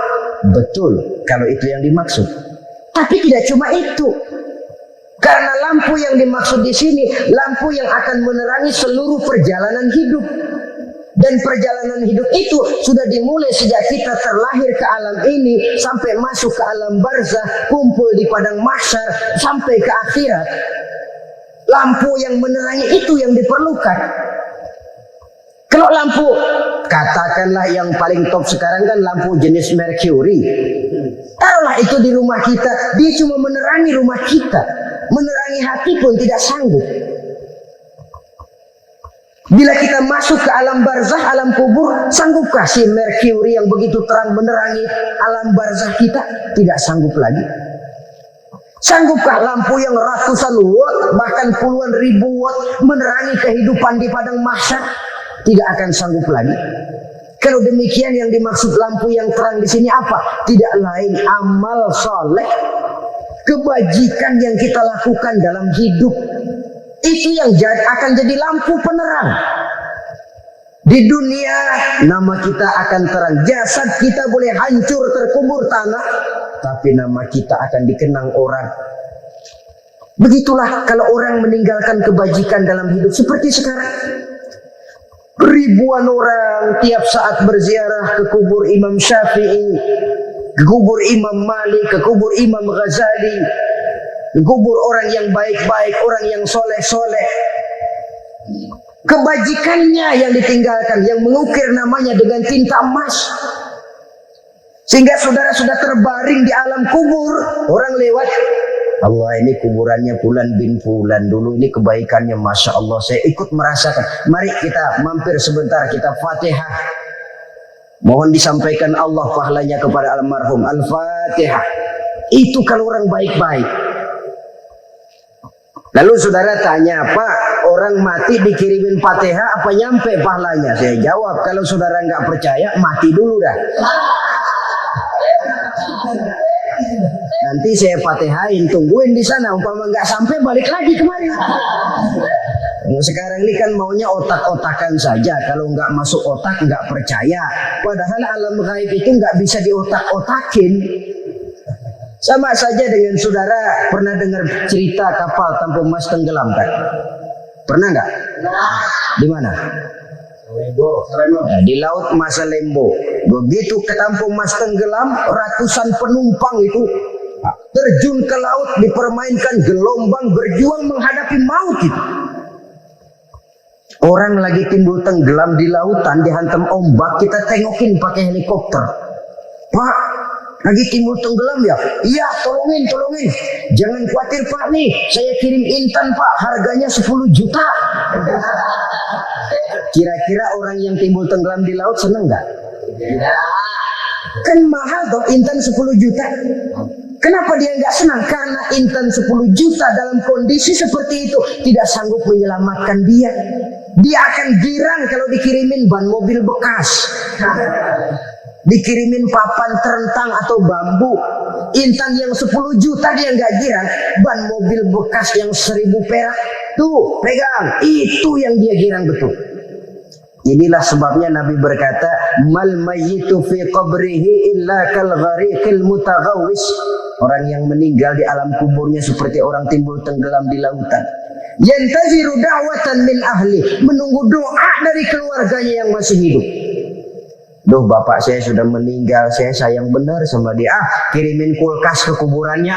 Betul, kalau itu yang dimaksud. Tapi tidak cuma itu. Karena lampu yang dimaksud di sini, lampu yang akan menerangi seluruh perjalanan hidup. Dan perjalanan hidup itu sudah dimulai sejak kita terlahir ke alam ini sampai masuk ke alam barzah, kumpul di padang mahsyar sampai ke akhirat. Lampu yang menerangi itu yang diperlukan. Kalau lampu, katakanlah yang paling top sekarang kan lampu jenis Mercury. Taruhlah itu di rumah kita, dia cuma menerangi rumah kita, menerangi hati pun tidak sanggup. Bila kita masuk ke alam barzah, alam kubur, sanggupkah si Mercury yang begitu terang menerangi alam barzah kita? Tidak sanggup lagi. Sanggupkah lampu yang ratusan watt, bahkan puluhan ribu watt menerangi kehidupan di padang mahsyar? Tidak akan sanggup lagi. Kalau demikian, yang dimaksud lampu yang terang di sini apa? Tidak lain amal soleh, kebajikan yang kita lakukan dalam hidup. Itu yang akan jadi lampu penerang. Di dunia nama kita akan terang. Jasad kita boleh hancur terkubur tanah, tapi nama kita akan dikenang orang. Begitulah kalau orang meninggalkan kebajikan dalam hidup seperti sekarang. Ribuan orang tiap saat berziarah ke kubur Imam Syafi'i, ke kubur Imam Malik, ke kubur Imam Ghazali, kubur orang yang baik-baik, orang yang soleh-soleh. Kebajikannya yang ditinggalkan, yang mengukir namanya dengan tinta emas. Sehingga saudara sudah terbaring di alam kubur, orang lewat, Allah, ini kuburannya Fulan bin Fulan, dulu ini kebaikannya Masya Allah, saya ikut merasakan. Mari kita mampir sebentar, kita Fatihah. Mohon disampaikan Allah pahalanya kepada almarhum. Al-Fatihah. Itu kalau orang baik-baik. Lalu saudara tanya, Pak, orang mati dikirimin Fatihah apa nyampe pahalanya? Saya jawab, kalau saudara nggak percaya, mati dulu dah. Nanti saya Fatihain, tungguin di sana. Umpama nggak sampai, balik lagi kemari. Sekarang ini kan maunya otak-otakan saja. Kalau nggak masuk otak, nggak percaya. Padahal alam gaib itu nggak bisa diotak-otakin. Sama saja dengan saudara pernah dengar cerita kapal Tampu Mas tenggelam kan? Pernah nggak? Di mana? Nah, di laut Masa Lembo. Begitu ke Tampu Mas tenggelam, ratusan penumpang itu terjun ke laut, dipermainkan gelombang, berjuang menghadapi maut itu. Orang lagi timbul tenggelam di lautan, dihantam ombak, kita tengokin pakai helikopter. Pak, lagi timbul tenggelam ya? Iya, tolongin. Jangan khawatir Pak nih, saya kirim intan Pak, harganya 10 juta. Kira-kira orang yang timbul tenggelam di laut seneng nggak? Kan mahal toh intan 10 juta. Kenapa dia nggak senang? Karena intan 10 juta dalam kondisi seperti itu tidak sanggup menyelamatkan dia. Dia akan girang kalau dikirimin ban mobil bekas, dikirimin papan terentang atau bambu. Intan yang 10 juta dia nggak girang, ban mobil bekas yang 1000 perak tuh pegang, itu yang dia girang betul. Inilah sebabnya Nabi berkata, mal mayyitu fi qabrihi illa kal ghariqil mutaghawwis. Orang yang meninggal di alam kuburnya seperti orang timbul tenggelam di lautan. Yantaziru da'watan min ahli, menunggu doa dari keluarganya yang masih hidup. Duh, bapak saya sudah meninggal, saya sayang benar sama dia. Kirimin kulkas ke kuburannya.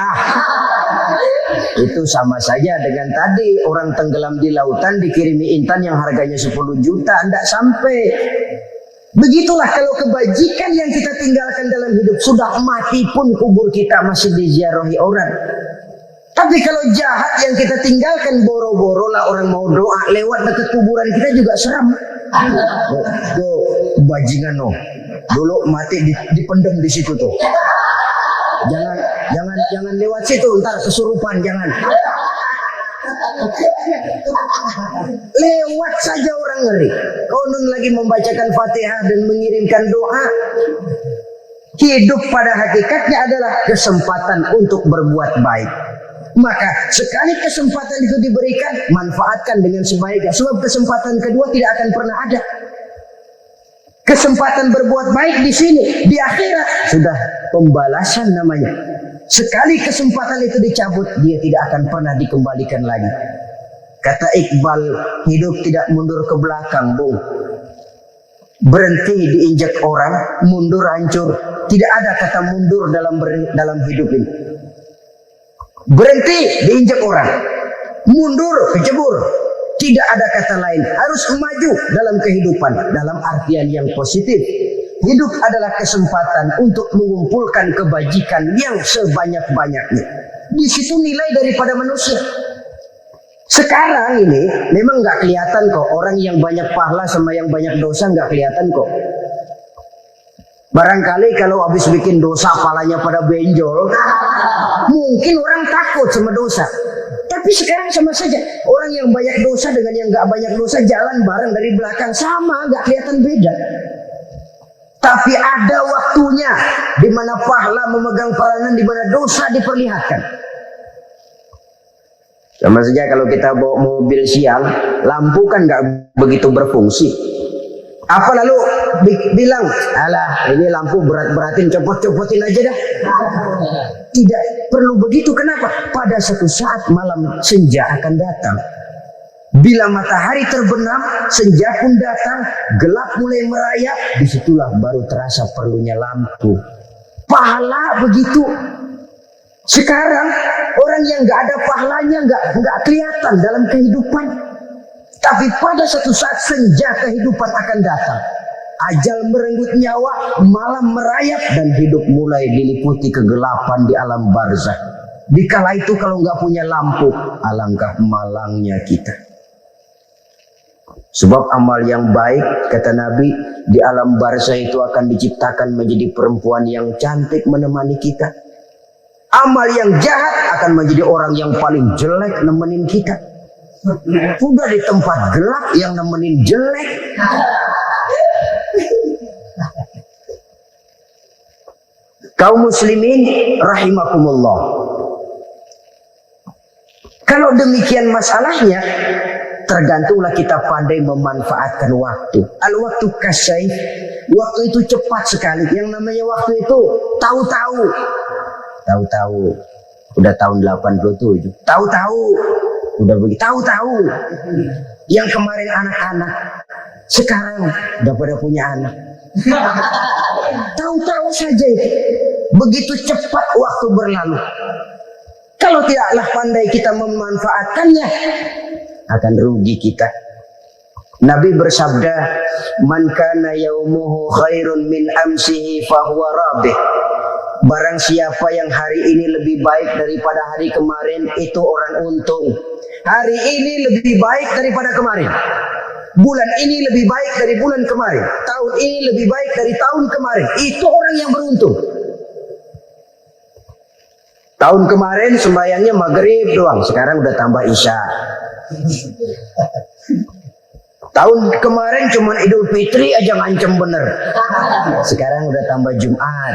Itu sama saja dengan tadi orang tenggelam di lautan dikirimi intan yang harganya 10 juta, tidak sampai. Begitulah kalau kebajikan yang kita tinggalkan dalam hidup, sudah mati pun kubur kita masih diziarahi orang. Tapi kalau jahat yang kita tinggalkan, boro-boro lah orang mau doa lewat dekat kuburan kita juga seram. Tuh bajingan no, dulu mati dipendem di situ tuh. Jangan lewat situ, ntar kesurupan, jangan. Lewat saja orang ngeri. Konon lagi membacakan Fatihah dan mengirimkan doa. Hidup pada hakikatnya adalah kesempatan untuk berbuat baik. Maka sekali kesempatan itu diberikan, manfaatkan dengan sebaiknya. Sebab kesempatan kedua tidak akan pernah ada. Kesempatan berbuat baik di sini, di akhirat sudah pembalasan namanya. Sekali kesempatan itu dicabut, dia tidak akan pernah dikembalikan lagi. Kata Iqbal, hidup tidak mundur ke belakang, Bung. Berhenti diinjak orang, mundur hancur. Tidak ada kata mundur dalam hidup ini. Berhenti diinjak orang, mundur kecebur. Tidak ada kata lain. Harus maju dalam kehidupan, dalam artian yang positif. Hidup adalah kesempatan untuk mengumpulkan kebajikan yang sebanyak-banyaknya. Di situ nilai daripada manusia. Sekarang ini memang nggak kelihatan kok, orang yang banyak pahala sama yang banyak dosa nggak kelihatan kok. Barangkali kalau habis bikin dosa palanya pada benjol, mungkin orang takut sama dosa. Tapi sekarang sama saja, orang yang banyak dosa dengan yang nggak banyak dosa jalan bareng dari belakang, sama, nggak kelihatan beda. Tapi ada waktunya di mana pahala memegang peranan, di mana dosa diperlihatkan. Sama saja kalau kita bawa mobil siang, lampu kan nggak begitu berfungsi. Apa lalu bilang, alah ini lampu berat-beratin, copot-copotin aja dah. Tidak perlu begitu. Kenapa? Pada satu saat malam senja akan datang. Bila matahari terbenam, senja pun datang, gelap mulai merayap, disitulah baru terasa perlunya lampu. Pahala begitu. Sekarang orang yang nggak ada pahalanya nggak kelihatan dalam kehidupan. Tapi pada satu saat senja kehidupan akan datang. Ajal merenggut nyawa, malam merayap, dan hidup mulai diliputi kegelapan di alam barzakh. Dikala itu kalau nggak punya lampu, alangkah malangnya kita. Sebab amal yang baik, kata Nabi, di alam barzakh itu akan diciptakan menjadi perempuan yang cantik menemani kita. Amal yang jahat akan menjadi orang yang paling jelek nemenin kita. Udah di tempat gelap yang nemenin jelek. Kaum muslimin rahimakumullah. Kalau demikian masalahnya, tergantunglah kita pandai memanfaatkan waktu. Al-waktu kasyaif, waktu itu cepat sekali. Yang namanya waktu itu tahu-tahu. Udah tahun 87. Tahu-tahu. Udah begitu. Tahu-tahu. Yang kemarin anak-anak, sekarang udah pada punya anak. Tahu-tahu saja itu. begitu cepat waktu berlalu. Kalau tidaklah pandai kita memanfaatkannya, akan rugi kita. Nabi bersabda, "Man kana yaumuhu khairun min amsihi fahuwa rabih." Barang siapa yang hari ini lebih baik daripada hari kemarin, itu orang untung. Hari ini lebih baik daripada kemarin. Bulan ini lebih baik dari bulan kemarin. Tahun ini lebih baik dari tahun kemarin. Itu orang yang beruntung. Tahun kemarin sembahyangnya maghrib doang, sekarang udah tambah isya. Tahun kemarin cuma Idul Fitri aja ngancem bener, sekarang udah tambah Jumat,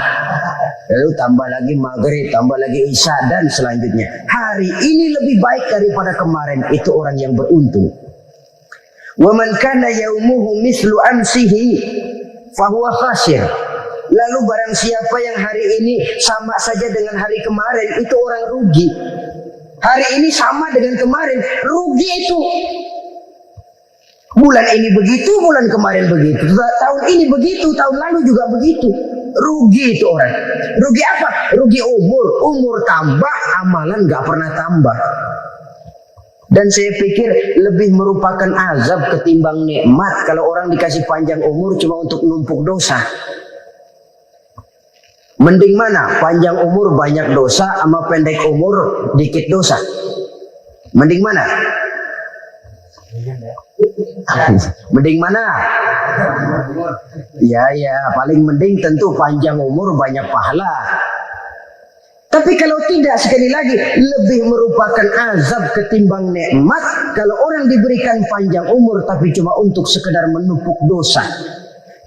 lalu tambah lagi maghrib, tambah lagi isya, dan selanjutnya. Hari ini lebih baik daripada kemarin, itu orang yang beruntung. Wa man kana yaumuhu mislu amsihi fahuwa khasir. Lalu barang siapa yang hari ini sama saja dengan hari kemarin, itu orang rugi. Hari ini sama dengan kemarin, rugi itu. Bulan ini begitu, bulan kemarin begitu, tahun ini begitu, tahun lalu juga begitu. Rugi itu orang. Rugi apa? Rugi umur. Umur tambah, amalan gak pernah tambah. Dan saya pikir lebih merupakan azab ketimbang nikmat kalau orang dikasih panjang umur cuma untuk numpuk dosa. Mending mana? Panjang umur banyak dosa sama pendek umur dikit dosa? Mending mana? Mending mana? Ya, paling mending tentu panjang umur banyak pahala. Tapi kalau tidak, sekali lagi, lebih merupakan azab ketimbang nikmat kalau orang diberikan panjang umur tapi cuma untuk sekedar menumpuk dosa.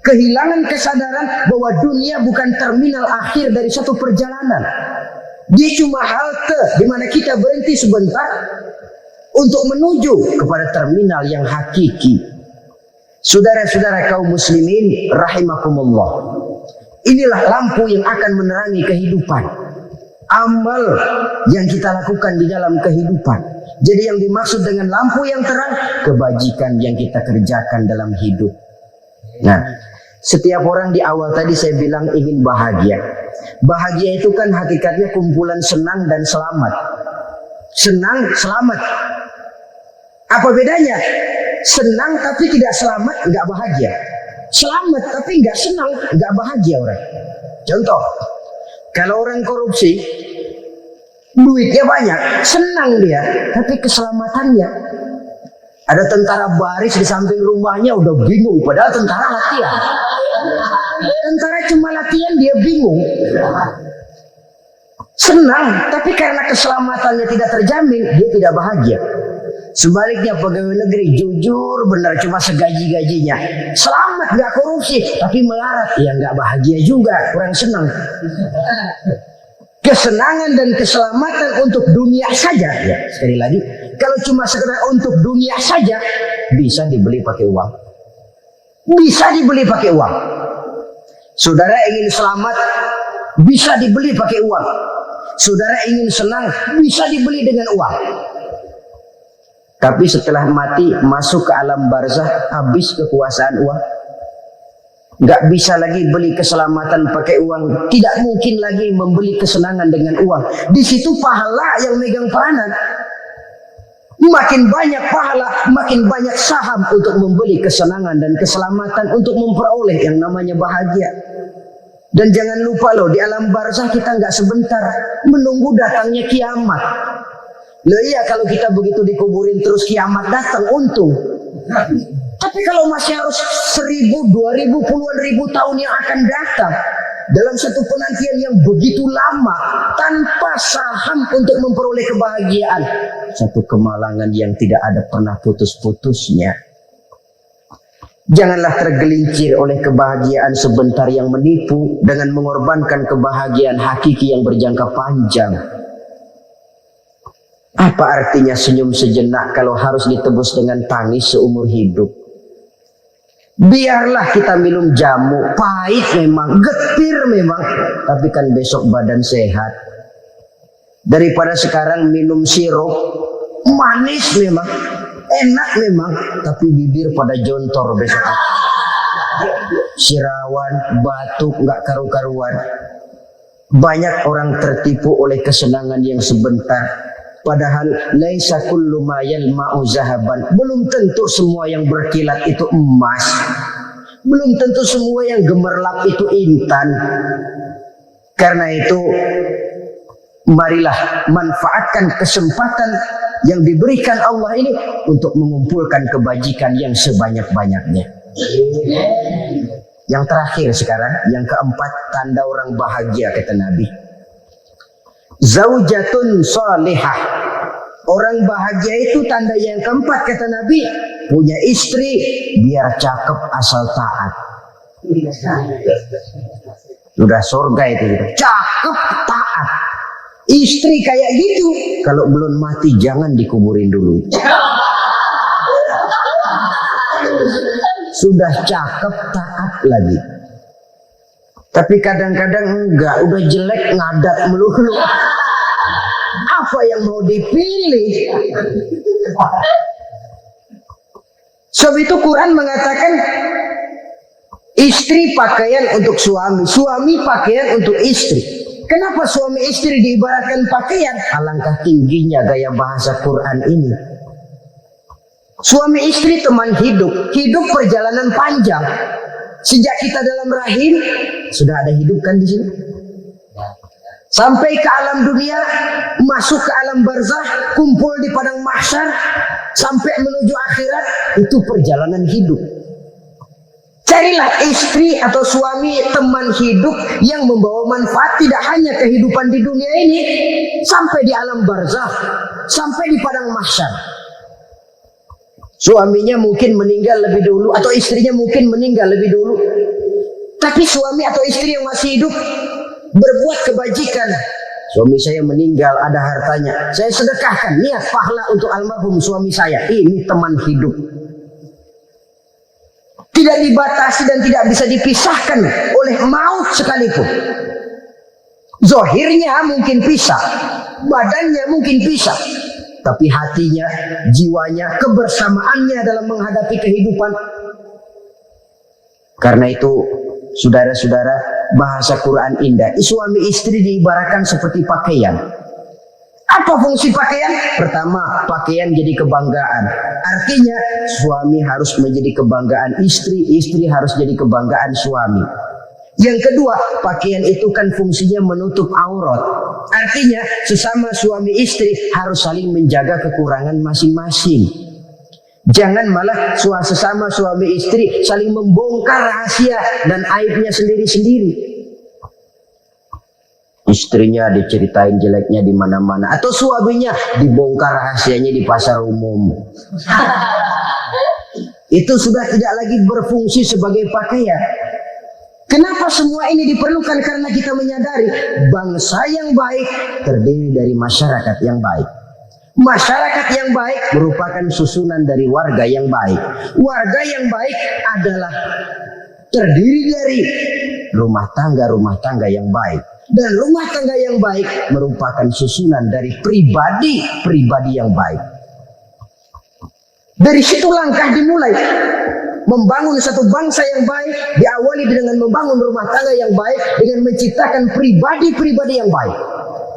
Kehilangan kesadaran bahwa dunia bukan terminal akhir dari satu perjalanan. Dia cuma halte di mana kita berhenti sebentar untuk menuju kepada terminal yang hakiki. Saudara-saudara kaum muslimin rahimakumullah. Inilah lampu yang akan menerangi kehidupan. Amal yang kita lakukan di dalam kehidupan. Jadi yang dimaksud dengan lampu yang terang, kebajikan yang kita kerjakan dalam hidup. Nah, setiap orang di awal tadi saya bilang ingin bahagia. Bahagia itu kan hakikatnya kumpulan senang dan selamat. Senang, selamat. Apa bedanya? Senang tapi tidak selamat, nggak bahagia. Selamat tapi nggak senang, nggak bahagia orang. Contoh, kalau orang korupsi, duitnya banyak, senang dia, tapi keselamatannya. Ada tentara baris di samping rumahnya udah bingung, padahal tentara latihan. Tentara cuma latihan, dia bingung. Senang, tapi karena keselamatannya tidak terjamin, dia tidak bahagia. Sebaliknya pegawai negeri jujur benar cuma segaji-gajinya, selamat nggak korupsi, tapi melarat, ya nggak bahagia juga, kurang senang. Kesenangan dan keselamatan untuk dunia saja, ya sekali lagi, kalau cuma sekedar untuk dunia saja, bisa dibeli pakai uang. Bisa dibeli pakai uang. Saudara ingin selamat, bisa dibeli pakai uang. Saudara ingin senang, bisa dibeli dengan uang. Tapi setelah mati, masuk ke alam barzah, habis kekuasaan uang. Nggak bisa lagi beli keselamatan pakai uang. Tidak mungkin lagi membeli kesenangan dengan uang. Di situ pahala yang megang peranan. Makin banyak pahala, makin banyak saham untuk membeli kesenangan dan keselamatan, untuk memperoleh yang namanya bahagia. Dan jangan lupa loh, di alam barzah kita nggak sebentar, menunggu datangnya kiamat. Loh iya, kalau kita begitu dikuburin terus kiamat datang, untung. Tapi kalau masih harus 1000, 2000, puluhan ribu tahun yang akan datang, dalam satu penantian yang begitu lama, tanpa saham untuk memperoleh kebahagiaan, satu kemalangan yang tidak ada pernah putus-putusnya. Janganlah tergelincir oleh kebahagiaan sebentar yang menipu dengan mengorbankan kebahagiaan hakiki yang berjangka panjang. Apa artinya senyum sejenak kalau harus ditebus dengan tangis seumur hidup? Biarlah kita minum jamu, pahit memang, getir memang, tapi kan besok badan sehat. Daripada sekarang minum sirup, manis memang, enak memang, tapi bibir pada jontor besok. Sirawan, batuk, nggak karu-karuan. Banyak orang tertipu oleh kesenangan yang sebentar. Padahal laisa kullu ma yalma'u zahaban. Belum tentu semua yang berkilat itu emas. Belum tentu semua yang gemerlap itu intan. Karena itu marilah manfaatkan kesempatan yang diberikan Allah ini untuk mengumpulkan kebajikan yang sebanyak-banyaknya. Yang terakhir sekarang, yang keempat, tanda orang bahagia kata Nabi. Zaujatun salihah. Orang bahagia itu tanda yang keempat kata Nabi, punya istri biar cakep asal taat. Sudah surga itu gitu. Cakep taat. Istri kayak gitu, kalau belum mati jangan dikuburin dulu. Sudah cakep taat lagi. Tapi kadang-kadang enggak, udah jelek ngadat melulu. Apa yang mau dipilih? Sebab itu Quran mengatakan istri pakaian untuk suami, suami pakaian untuk istri. Kenapa suami istri diibaratkan pakaian? Alangkah tingginya gaya bahasa Quran ini. Suami istri teman hidup, hidup perjalanan panjang. Sejak kita dalam rahim sudah ada hidup kan di sini. Sampai ke alam dunia, masuk ke alam barzah, kumpul di padang mahsyar, sampai menuju akhirat, itu perjalanan hidup. Carilah istri atau suami teman hidup yang membawa manfaat tidak hanya kehidupan di dunia ini, sampai di alam barzah, sampai di padang mahsyar. Suaminya mungkin meninggal lebih dulu atau istrinya mungkin meninggal lebih dulu. Tapi suami atau istri yang masih hidup berbuat kebajikan. Suami saya meninggal, ada hartanya, saya sedekahkan, niat pahala untuk almarhum suami saya. Ini teman hidup. Tidak dibatasi dan tidak bisa dipisahkan oleh maut sekalipun. Zohirnya mungkin pisah, badannya mungkin pisah, tapi hatinya, jiwanya, kebersamaannya dalam menghadapi kehidupan. Karena itu, saudara-saudara, bahasa Quran indah. Suami istri diibaratkan seperti pakaian. Apa fungsi pakaian? Pertama, pakaian jadi kebanggaan. Artinya, suami harus menjadi kebanggaan istri, istri harus jadi kebanggaan suami. Yang kedua, pakaian itu kan fungsinya menutup aurat. Artinya, sesama suami istri harus saling menjaga kekurangan masing-masing. Jangan malah sesama suami istri saling membongkar rahasia dan aibnya sendiri-sendiri. Istrinya diceritain jeleknya di mana-mana, atau suaminya dibongkar rahasianya di pasar umum. Itu sudah tidak lagi berfungsi sebagai pakaian. Kenapa semua ini diperlukan? Karena kita menyadari bangsa yang baik terdiri dari masyarakat yang baik. Masyarakat yang baik merupakan susunan dari warga yang baik. Warga yang baik adalah terdiri dari rumah tangga yang baik. Dan rumah tangga yang baik merupakan susunan dari pribadi yang baik. Dari situ langkah dimulai. Membangun satu bangsa yang baik diawali dengan membangun rumah tangga yang baik, dengan menciptakan pribadi-pribadi yang baik.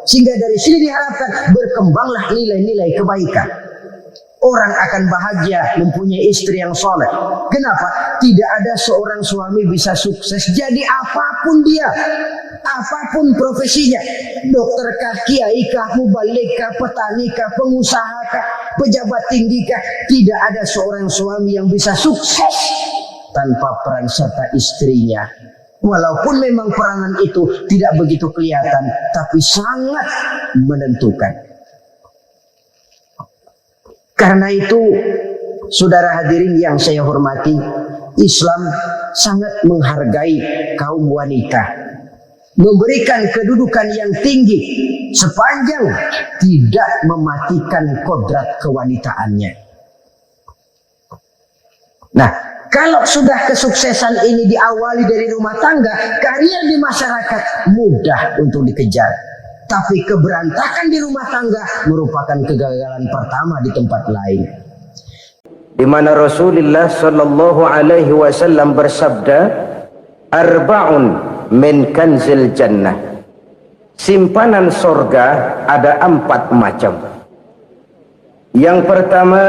Sehingga dari sini diharapkan berkembanglah nilai-nilai kebaikan. Orang akan bahagia mempunyai istri yang soleh. Kenapa? Tidak ada seorang suami bisa sukses jadi apapun dia, apapun profesinya, dokter kah, kiai kah, mubalik kah, petani kah, pengusaha kah, pejabat tinggi kah. Tidak ada seorang suami yang bisa sukses tanpa peran serta istrinya. Walaupun memang peranan itu tidak begitu kelihatan, tapi sangat menentukan. Karena itu, saudara hadirin yang saya hormati, Islam sangat menghargai kaum wanita, memberikan kedudukan yang tinggi sepanjang tidak mematikan kodrat kewanitaannya. Nah, kalau sudah kesuksesan ini diawali dari rumah tangga, karir di masyarakat mudah untuk dikejar. Tapi keberantakan di rumah tangga merupakan kegagalan pertama di tempat lain. Di mana Rasulullah sallallahu alaihi wasallam bersabda, "Arba'un min kanzil jannah." simpanan sorga ada 4 macam. Yang pertama,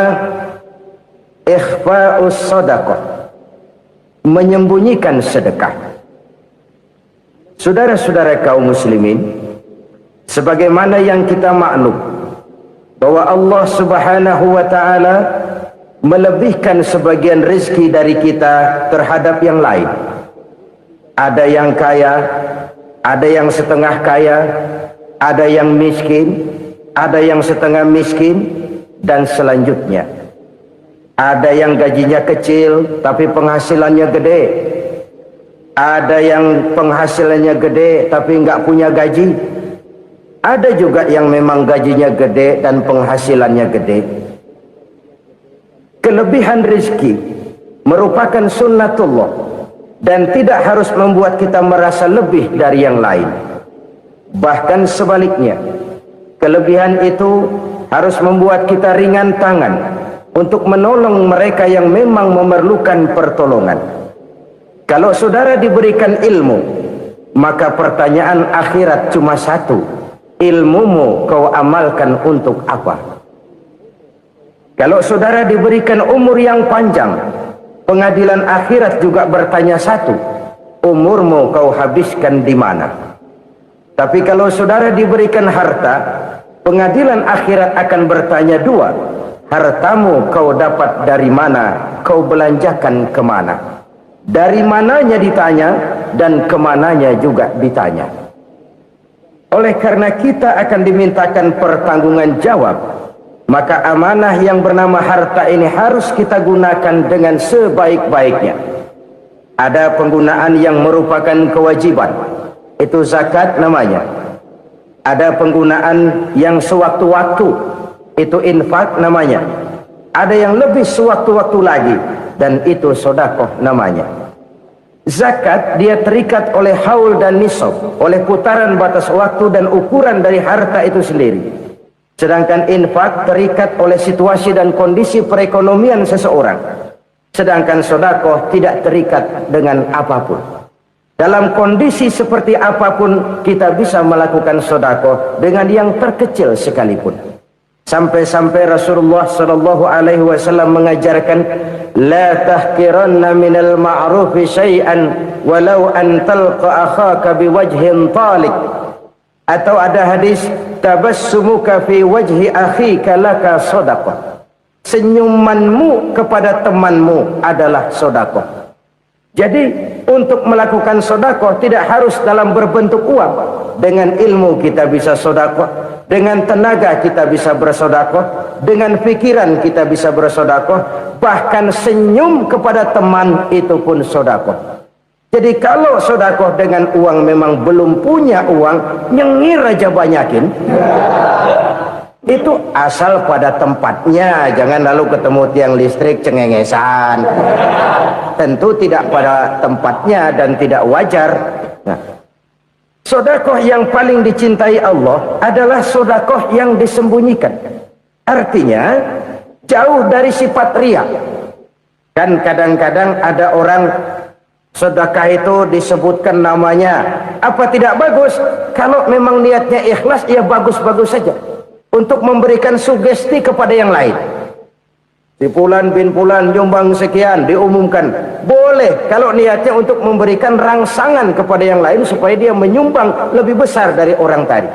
ikhfa'us shadaqah, menyembunyikan sedekah. Saudara-saudara kaum muslimin, sebagaimana yang kita maklum bahwa Allah Subhanahu wa taala melebihkan sebagian rezeki dari kita terhadap yang lain. Ada yang kaya, ada yang setengah kaya, ada yang miskin, ada yang setengah miskin, dan selanjutnya. Ada yang gajinya kecil tapi penghasilannya gede. Ada yang penghasilannya gede tapi nggak punya gaji. Ada juga yang memang gajinya gede dan penghasilannya gede. Kelebihan rezeki merupakan sunnatullah dan tidak harus membuat kita merasa lebih dari yang lain. Bahkan sebaliknya, kelebihan itu harus membuat kita ringan tangan untuk menolong mereka yang memang memerlukan pertolongan. Kalau saudara diberikan ilmu, maka pertanyaan akhirat cuma satu: ilmumu kau amalkan untuk apa? Kalau saudara diberikan umur yang panjang, pengadilan akhirat juga bertanya satu: umurmu kau habiskan di mana? Tapi kalau saudara diberikan harta, pengadilan akhirat akan bertanya dua: hartamu kau dapat dari mana, kau belanjakan kemana? Dari mananya ditanya, dan kemananya juga ditanya. Oleh karena kita akan dimintakan pertanggungan jawab, maka amanah yang bernama harta ini harus kita gunakan dengan sebaik-baiknya. Ada penggunaan yang merupakan kewajiban, itu zakat namanya. Ada penggunaan yang sewaktu-waktu, itu infak namanya. Ada yang lebih sewaktu-waktu lagi, dan itu sedekah namanya. Zakat dia terikat oleh haul dan nisab, oleh putaran batas waktu dan ukuran dari harta itu sendiri. Sedangkan infak terikat oleh situasi dan kondisi perekonomian seseorang. Sedangkan sedekah tidak terikat dengan apapun. Dalam kondisi seperti apapun kita bisa melakukan sedekah dengan yang terkecil sekalipun. Sampai-sampai Rasulullah SAW mengajarkan, la tahkiranna minal ma'rufi syai'an walau an talqa akhaka biwajhin talik. Atau ada hadis, tabassumuka fi wajhi akhika laka sedekah. Senyumanmu kepada temanmu adalah sedekah. Jadi untuk melakukan sedekah tidak harus dalam berbentuk uang. Dengan ilmu kita bisa sedekah, dengan tenaga kita bisa bersedekah, dengan pikiran kita bisa bersedekah, bahkan senyum kepada teman itu pun sedekah. Jadi kalau sedekah dengan uang memang belum punya uang, nyengir aja banyakin. Itu asal pada tempatnya, jangan lalu ketemu tiang listrik cengengesan. Tentu tidak pada tempatnya dan tidak wajar. Nah, sedekah yang paling dicintai Allah adalah sedekah yang disembunyikan. Artinya jauh dari sifat riya. Kan kadang-kadang ada orang sedekah itu disebutkan namanya. Apa tidak bagus? Kalau memang niatnya ikhlas, ya bagus-bagus saja. Untuk memberikan sugesti kepada yang lain. Si Fulan bin Fulan nyumbang sekian, diumumkan. Boleh kalau niatnya untuk memberikan rangsangan kepada yang lain supaya dia menyumbang lebih besar dari orang tadi.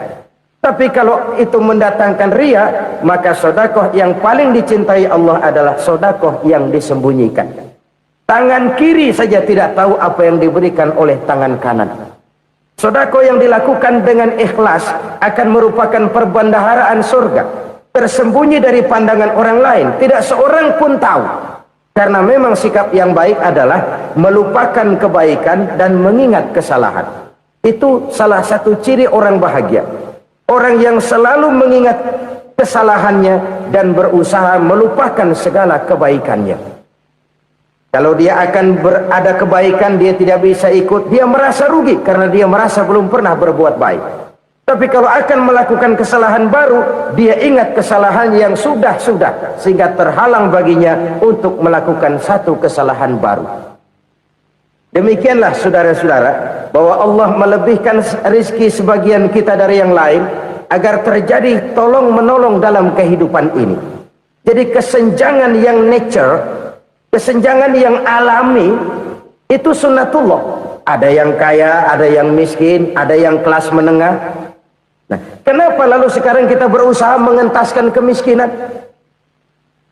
Tapi kalau itu mendatangkan riya, maka sedekah yang paling dicintai Allah adalah sedekah yang disembunyikan. Tangan kiri saja tidak tahu apa yang diberikan oleh tangan kanan. Sedekah yang dilakukan dengan ikhlas akan merupakan perbendaharaan surga, tersembunyi dari pandangan orang lain, tidak seorang pun tahu. Karena memang sikap yang baik adalah melupakan kebaikan dan mengingat kesalahan. Itu salah satu ciri orang bahagia. Orang yang selalu mengingat kesalahannya dan berusaha melupakan segala kebaikannya. Kalau dia akan berada kebaikan, dia tidak bisa ikut, dia merasa rugi karena dia merasa belum pernah berbuat baik. Tapi kalau akan melakukan kesalahan baru, dia ingat kesalahan yang sudah-sudah, sehingga terhalang baginya untuk melakukan satu kesalahan baru. Demikianlah saudara-saudara,
bahwa Allah melebihkan rizki sebagian kita dari yang lain agar terjadi tolong menolong dalam kehidupan ini. Jadi kesenjangan yang nature, kesenjangan yang alami, itu sunnatullah. Ada yang kaya, ada yang miskin, ada yang kelas menengah. Nah, kenapa lalu sekarang kita berusaha mengentaskan kemiskinan?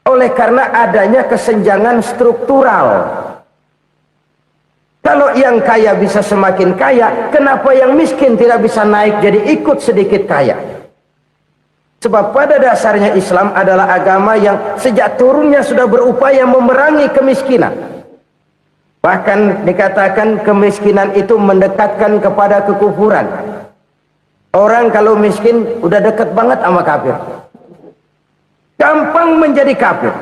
Oleh karena adanya kesenjangan struktural. Kalau yang kaya bisa semakin kaya, kenapa yang miskin tidak bisa naik jadi ikut sedikit kaya? Sebab pada dasarnya Islam adalah agama yang sejak turunnya sudah berupaya memerangi kemiskinan. Bahkan dikatakan kemiskinan itu mendekatkan kepada kekufuran. Orang kalau miskin udah dekat banget sama kafir. Gampang menjadi kafir.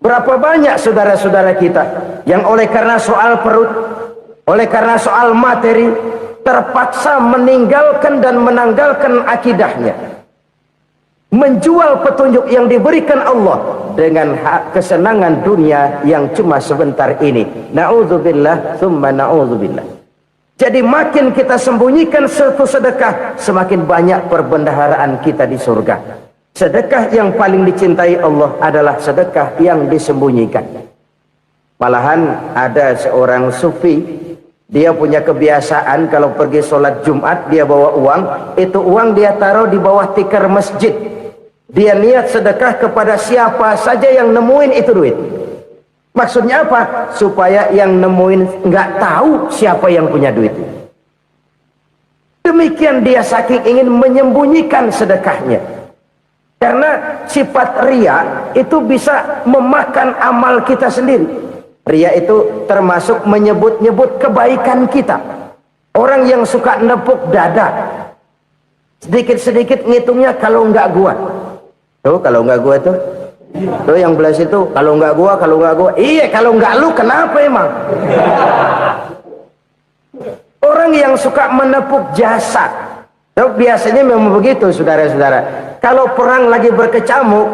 Berapa banyak saudara-saudara kita yang oleh karena soal perut, oleh karena soal materi, terpaksa meninggalkan dan menanggalkan akidahnya, menjual petunjuk yang diberikan Allah dengan kesenangan dunia yang cuma sebentar ini. Na'udzubillah thumma na'udzubillah. Jadi makin kita sembunyikan satu sedekah, semakin banyak perbendaharaan kita di surga. Sedekah yang paling dicintai Allah adalah sedekah yang disembunyikan. Malahan ada seorang sufi, dia punya kebiasaan kalau pergi sholat Jumat dia bawa uang, itu uang dia taruh di bawah tikar masjid. Dia niat sedekah kepada siapa saja yang nemuin itu duit. Maksudnya apa? Supaya yang nemuin nggak tahu siapa yang punya duit. Demikian dia saking ingin menyembunyikan sedekahnya. Karena sifat ria itu bisa memakan amal kita sendiri. Ria itu termasuk menyebut-nyebut kebaikan kita. Orang yang suka nepuk dada, sedikit-sedikit ngitungnya kalau nggak gua. Tuh kalau nggak gua tuh. Tuh yang belas itu kalau nggak gua, kalau nggak gua. Iya kalau nggak lu kenapa emang? Orang yang suka menepuk jasad. Tuh, biasanya memang begitu saudara-saudara. Kalau perang lagi berkecamuk,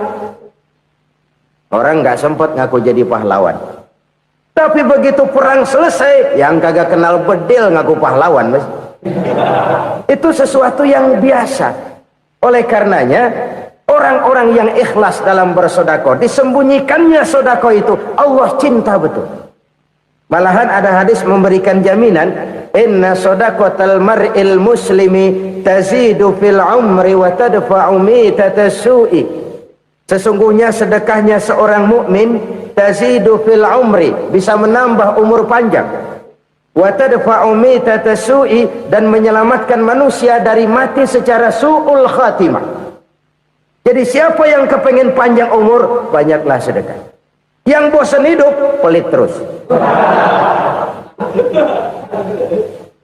orang nggak sempat ngaku jadi pahlawan. Tapi begitu perang selesai, yang kagak kenal bedil ngaku pahlawan, mas. Itu sesuatu yang biasa. Oleh karenanya, orang-orang yang ikhlas dalam bersedekah, disembunyikannya sedekah itu, Allah cinta betul. Malahan ada hadis memberikan jaminan, inna sadaqatal mar'il muslimi tazidu fil umri wa tadfa'u mitatas su'i. Sesungguhnya sedekahnya seorang mukmin tazidu fil umri, bisa menambah umur panjang, wa tadfa'u mitatas su'i, dan menyelamatkan manusia dari mati secara su'ul khatimah. Jadi siapa yang kepengen panjang umur, banyaklah sedekah. Yang bosan hidup, pelit terus.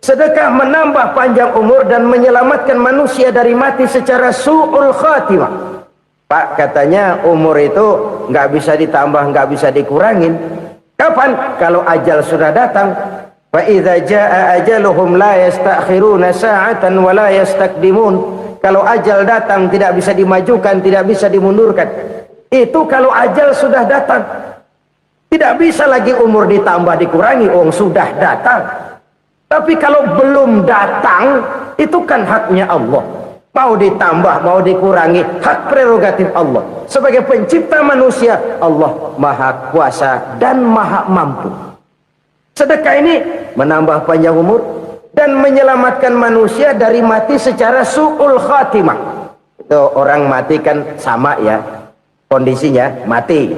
Sedekah menambah panjang umur dan menyelamatkan manusia dari mati secara su'ul khatimah. Pak, katanya umur itu nggak bisa ditambah, nggak bisa dikurangin. Kapan? Kalau ajal sudah datang. Fa idza jaa ajaluhum la yastakhiruna sa'atan wa la yastaqdimun. Kalau ajal datang tidak bisa dimajukan, tidak bisa dimundurkan. Itu kalau ajal sudah datang. Tidak bisa lagi umur ditambah dikurangi, sudah datang. Tapi kalau belum datang, itu kan haknya Allah. Mau ditambah, mau dikurangi, hak prerogatif Allah. Sebagai pencipta manusia, Allah maha kuasa dan maha mampu. Sedekah ini menambah panjang umur dan menyelamatkan manusia dari mati secara su'ul khatimah. Itu orang mati kan sama ya, kondisinya mati,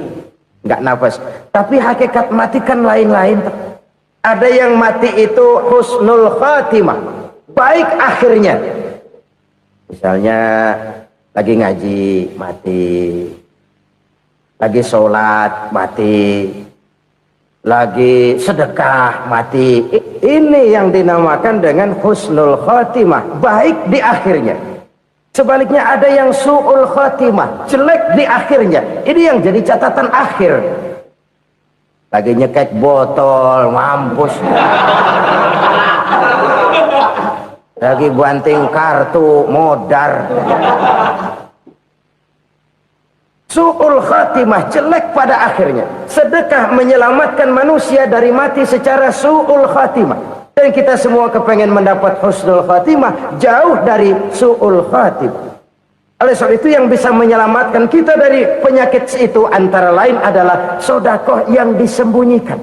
nggak nafas. Tapi hakikat mati kan lain-lain. Ada yang mati itu husnul khatimah, baik akhirnya. Misalnya lagi ngaji mati, lagi sholat mati, lagi sedekah mati. Ini yang dinamakan dengan husnul khatimah, baik di akhirnya. Sebaliknya ada yang su'ul khatimah, jelek di akhirnya. Ini yang jadi catatan akhir. Lagi nyekek botol, mampus. Lagi banting kartu, modar. Su'ul khatimah, jelek pada akhirnya. Sedekah menyelamatkan manusia dari mati secara su'ul khatimah. Dan kita semua kepengen mendapat husnul khatimah, jauh dari su'ul khatimah. Oleh sebab itu yang bisa menyelamatkan kita dari penyakit itu antara lain adalah sedekah yang disembunyikan,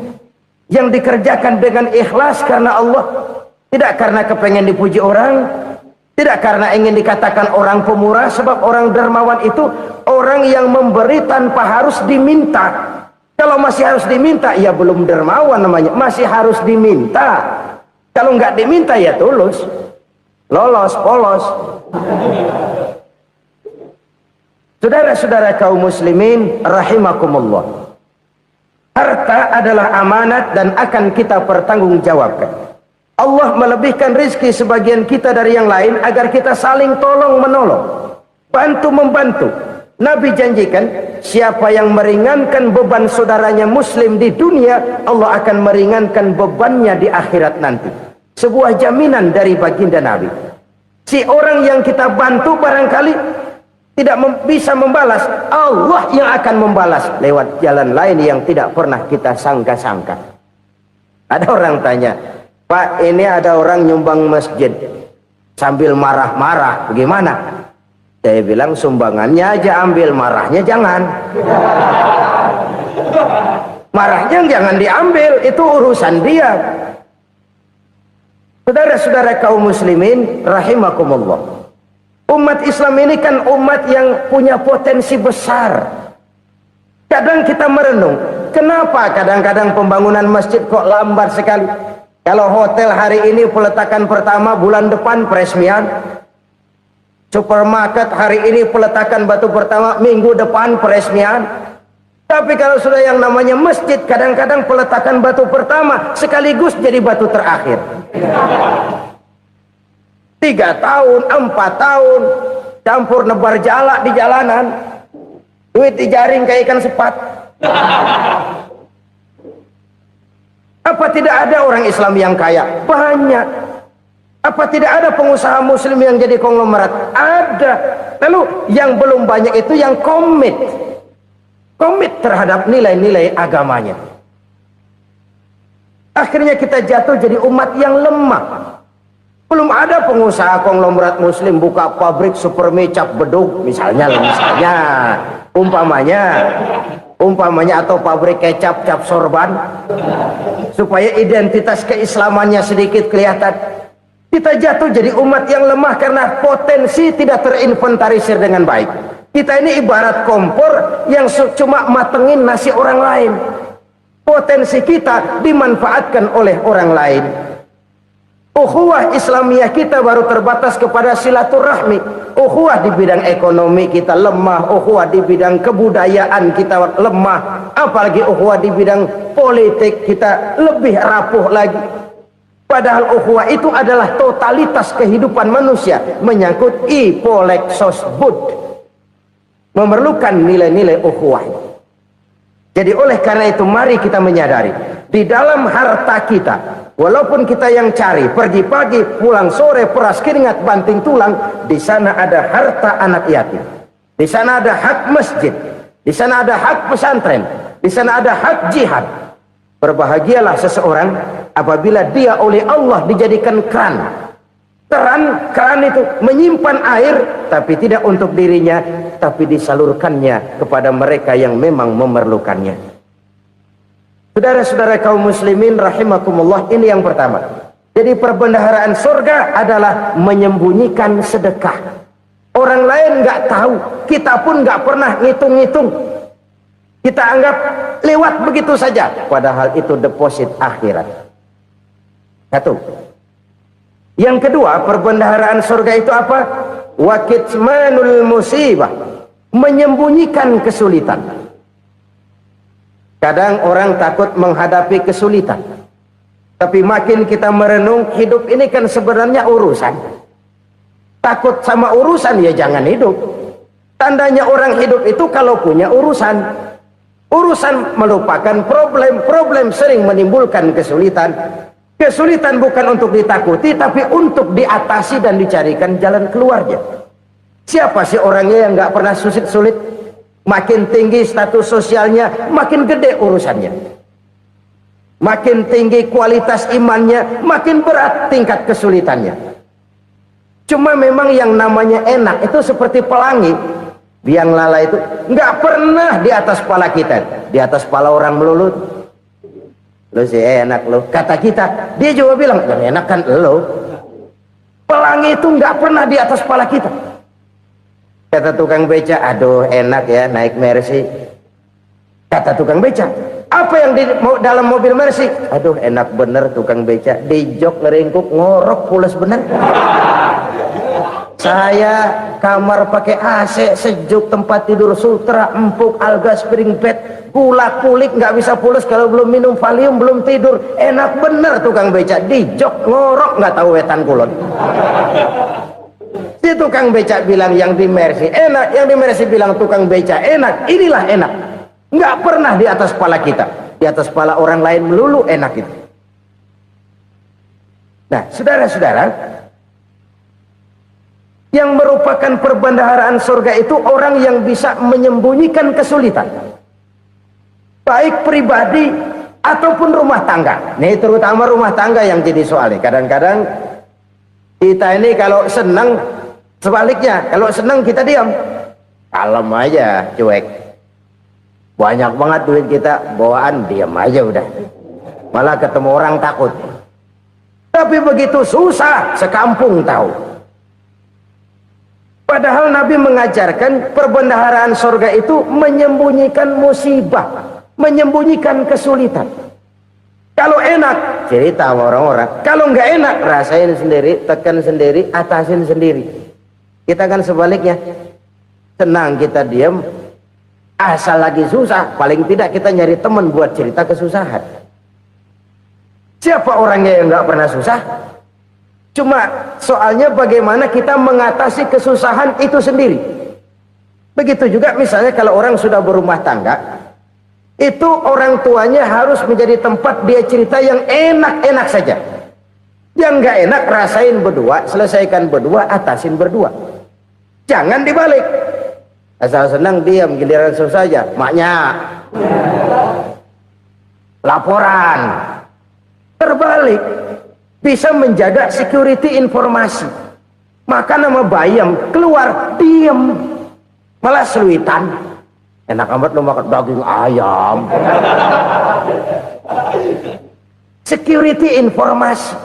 yang dikerjakan dengan ikhlas karena Allah, tidak karena kepengen dipuji orang, tidak karena ingin dikatakan orang pemurah. Sebab orang dermawan itu orang yang memberi tanpa harus diminta. Kalau masih harus diminta, ya belum dermawan namanya, masih harus diminta. Kalau nggak diminta ya tulus, lolos, polos. Saudara-saudara kaum muslimin rahimakumullah, harta adalah amanat dan akan kita pertanggungjawabkan. Allah melebihkan rizki sebagian kita dari yang lain agar kita saling tolong menolong, bantu membantu. Nabi janjikan, siapa yang meringankan beban saudaranya muslim di dunia, Allah akan meringankan bebannya di akhirat nanti. Sebuah jaminan dari baginda Nabi. Si orang yang kita bantu barangkali tidak bisa membalas, Allah yang akan membalas lewat jalan lain yang tidak pernah kita sangka-sangka. Ada orang tanya, Pak, ini ada orang nyumbang masjid sambil marah-marah, bagaimana? Saya bilang, sumbangannya aja ambil, marahnya jangan. Marahnya jangan diambil, itu urusan dia. Saudara-saudara kaum muslimin rahimakumullah, umat Islam ini kan umat yang punya potensi besar. Kadang kita merenung, kenapa kadang-kadang pembangunan masjid kok lambat sekali? Kalau hotel hari ini peletakan pertama, bulan depan peresmian. Supermarket hari ini peletakan batu pertama, minggu depan peresmian. Tapi kalau sudah yang namanya masjid, kadang-kadang peletakan batu pertama sekaligus jadi batu terakhir. 3 tahun, 4 tahun, campur nebar jalak di jalanan, duit dijaring kayak ikan sepat. Apa tidak ada orang Islam yang kaya? Banyak. Apa tidak ada pengusaha muslim yang jadi konglomerat? Ada. Lalu yang belum banyak itu yang komit terhadap nilai-nilai agamanya. Akhirnya kita jatuh jadi umat yang lemah. Belum ada pengusaha konglomerat muslim buka pabrik supermi cap bedug misalnya umpamanya, atau pabrik kecap cap sorban, supaya identitas keislamannya sedikit kelihatan. Kita jatuh jadi umat yang lemah karena potensi tidak terinventarisir dengan baik. Kita ini ibarat kompor yang cuma matengin nasi orang lain. Potensi kita dimanfaatkan oleh orang lain. Ukhuwah Islamiyah kita baru terbatas kepada silaturahmi. Ukhuwah di bidang ekonomi kita lemah, ukhuwah di bidang kebudayaan kita lemah, apalagi ukhuwah di bidang politik kita lebih rapuh lagi. Padahal ukhuwah itu adalah totalitas kehidupan manusia, menyangkut ipolek sosbud, memerlukan nilai-nilai ukhuwah. Jadi oleh karena itu mari kita menyadari, di dalam harta kita, walaupun kita yang cari, pergi pagi, pulang sore, peras keringat, banting tulang, di sana ada harta anak yatim. Di sana ada hak masjid. Di sana ada hak pesantren. Di sana ada hak jihad. Berbahagialah seseorang apabila dia oleh Allah dijadikan keran. Keran itu menyimpan air, tapi tidak untuk dirinya, tapi disalurkannya kepada mereka yang memang memerlukannya. Saudara-saudara kaum muslimin rahimakumullah, ini yang pertama. Jadi perbendaharaan surga adalah menyembunyikan sedekah. Orang lain nggak tahu, kita pun nggak pernah ngitung-ngitung. Kita anggap lewat begitu saja, padahal itu deposit akhirat. Satu. Yang kedua, perbendaharaan surga itu apa? Wa kitmanul musibah, menyembunyikan kesulitan. Kadang orang takut menghadapi kesulitan, tapi makin kita merenung, hidup ini kan sebenarnya urusan. Takut sama urusan, ya jangan hidup. Tandanya orang hidup itu kalau punya urusan. Urusan melupakan problem, problem sering menimbulkan kesulitan. Kesulitan bukan untuk ditakuti, tapi untuk diatasi dan dicarikan jalan keluarnya. Siapa sih orangnya yang nggak pernah sulit-sulit? Makin tinggi status sosialnya, makin gede urusannya. Makin tinggi kualitas imannya, makin berat tingkat kesulitannya. Cuma memang yang namanya enak itu seperti pelangi. Biang lala itu nggak pernah di atas kepala kita, di atas kepala orang melulu. Lo sih enak lo, kata kita. Dia juga bilang yang enak kan lo. Pelangi itu nggak pernah di atas kepala kita. Kata tukang beca, aduh enak ya naik Mercy. Kata tukang beca, apa yang di dalam mobil Mercy? Aduh enak bener tukang beca, di jok ngeringkuk ngorok pules bener. Saya kamar pakai AC sejuk, tempat tidur sutra empuk, alga spring bed, gula kulik nggak bisa pules kalau belum minum Valium, belum tidur. Enak bener tukang beca, di jok ngorok nggak tahu wetan kulon. Si tukang beca bilang yang di Mercy enak, yang di Mercy bilang tukang beca enak. Inilah enak, nggak pernah di atas kepala kita, di atas kepala orang lain melulu enak itu. Nah saudara-saudara, yang merupakan perbendaharaan surga itu orang yang bisa menyembunyikan kesulitan, baik pribadi ataupun rumah tangga. Nih terutama rumah tangga yang jadi soalnya. Kadang-kadang kita ini kalau senang, sebaliknya kalau senang kita diam, kalem aja, cuek. Banyak banget duit kita bawaan, diam aja udah, malah ketemu orang takut. Tapi begitu susah sekampung tahu. Padahal Nabi mengajarkan perbendaharaan surga itu menyembunyikan musibah, menyembunyikan kesulitan. Kalau enak cerita sama orang-orang, kalau nggak enak rasain sendiri, tekan sendiri, atasin sendiri. Kita kan sebaliknya, senang kita diam, asal lagi susah paling tidak kita nyari teman buat cerita kesusahan. Siapa orangnya yang nggak pernah susah? Cuma soalnya bagaimana kita mengatasi kesusahan itu sendiri. Begitu juga misalnya kalau orang sudah berumah tangga, itu orang tuanya harus menjadi tempat dia cerita yang enak-enak saja. Yang nggak enak rasain berdua, selesaikan berdua, atasin berdua. Jangan dibalik. Asal senang diam, giliran susah saja. Maknya laporan. Terbalik. Bisa menjaga security informasi. Maka nama bayam keluar diam, malah seluitan. Enak amat lo makan daging ayam. Security informasi.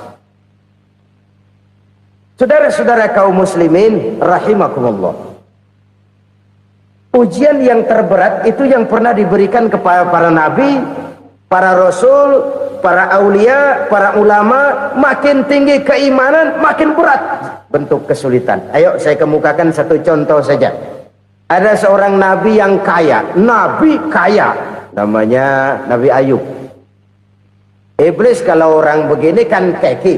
Saudara-saudara kaum muslimin rahimakumullah, ujian yang terberat itu yang pernah diberikan kepada para nabi, para rasul, para aulia, para ulama. Makin tinggi keimanan, makin berat bentuk kesulitan. Ayo saya kemukakan satu contoh saja. Ada seorang nabi yang kaya, nabi kaya, namanya Nabi Ayub. Iblis kalau orang begini kan keki,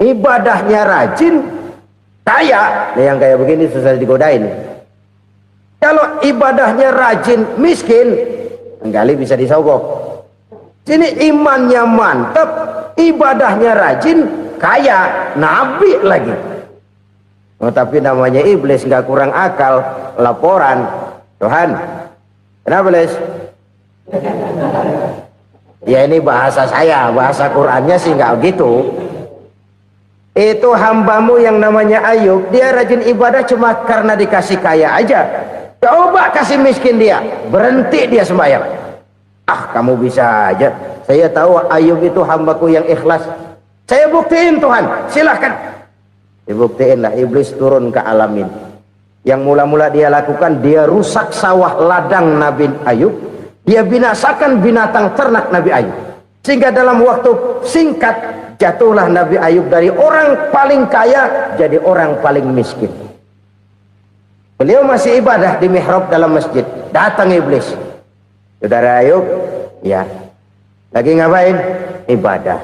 ibadahnya rajin, kaya. Nah, yang kayak begini susah digodain. Kalau ibadahnya rajin, miskin, kali bisa disogok. Sini imannya mantap, ibadahnya rajin, kaya, nabi lagi. Oh, tapi namanya iblis nggak kurang akal. Laporan, Tuhan, kenapa Les? Ya ini bahasa saya, bahasa Qurannya sih nggak gitu. Itu hambamu yang namanya Ayub, dia rajin ibadah cuma karena dikasih kaya aja. Coba kasih miskin dia, berhenti dia sembahyang. Ah, kamu bisa aja. Saya tahu Ayub itu hambaku yang ikhlas. Saya buktiin Tuhan, silahkan. Dibuktiin lah, iblis turun ke alamin. Yang mula-mula dia lakukan, dia rusak sawah ladang Nabi Ayub. Dia binasakan binatang ternak Nabi Ayub. Sehingga dalam waktu singkat, jatuhlah Nabi Ayub dari orang paling kaya jadi orang paling miskin. Beliau masih ibadah di mihrab dalam masjid. Datang iblis. Saudara Ayub, ya, lagi ngapain? Ibadah.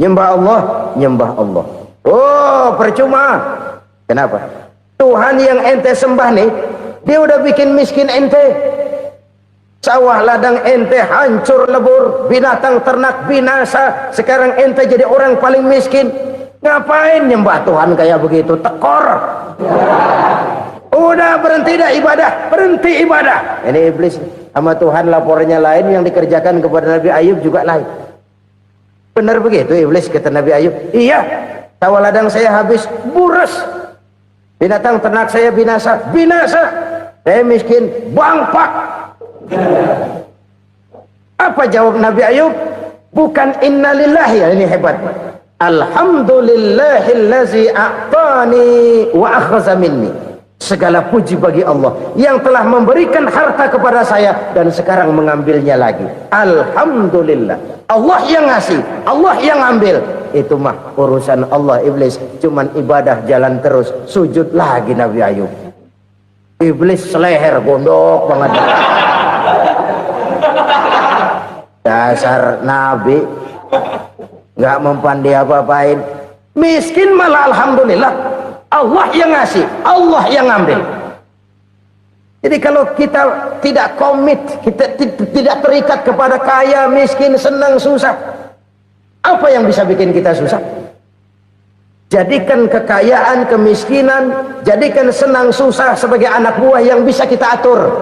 Nyembah Allah, nyembah Allah. Oh, percuma. Kenapa? Tuhan yang ente sembah nih, dia udah bikin miskin ente. Sawah ladang ente hancur lebur, binatang ternak binasa. Sekarang ente jadi orang paling miskin. Ngapain nyembah Tuhan kayak begitu? Tekor. Udah berhenti dah ibadah, berhenti ibadah. Ini iblis. sama Tuhan laporannya lain, yang dikerjakan kepada Nabi Ayub juga lain. Benar begitu iblis, kata Nabi Ayub. Iya, sawah ladang saya habis, buras. Binatang ternak saya binasa, binasa. Saya miskin, bangpak. Apa jawab Nabi Ayub? Bukan innalillahi, ya, ini hebat. Alhamdulillahillazi a'tani wa akhza minni. Segala puji bagi Allah yang telah memberikan harta kepada saya dan sekarang mengambilnya lagi. Alhamdulillah. Allah yang ngasih, Allah yang ambil. Itu mah urusan Allah. Iblis cuman ibadah jalan terus, sujud lagi Nabi Ayub. Iblis seleher gondok banget. Dasar Nabi nggak mempan dia apa-apain. Miskin malah alhamdulillah. Allah yang ngasih, Allah yang ambil. Jadi kalau kita tidak komit, kita tidak terikat kepada kaya, miskin, senang, susah, apa yang bisa bikin kita susah? Jadikan kekayaan, kemiskinan, jadikan senang, susah sebagai anak buah yang bisa kita atur.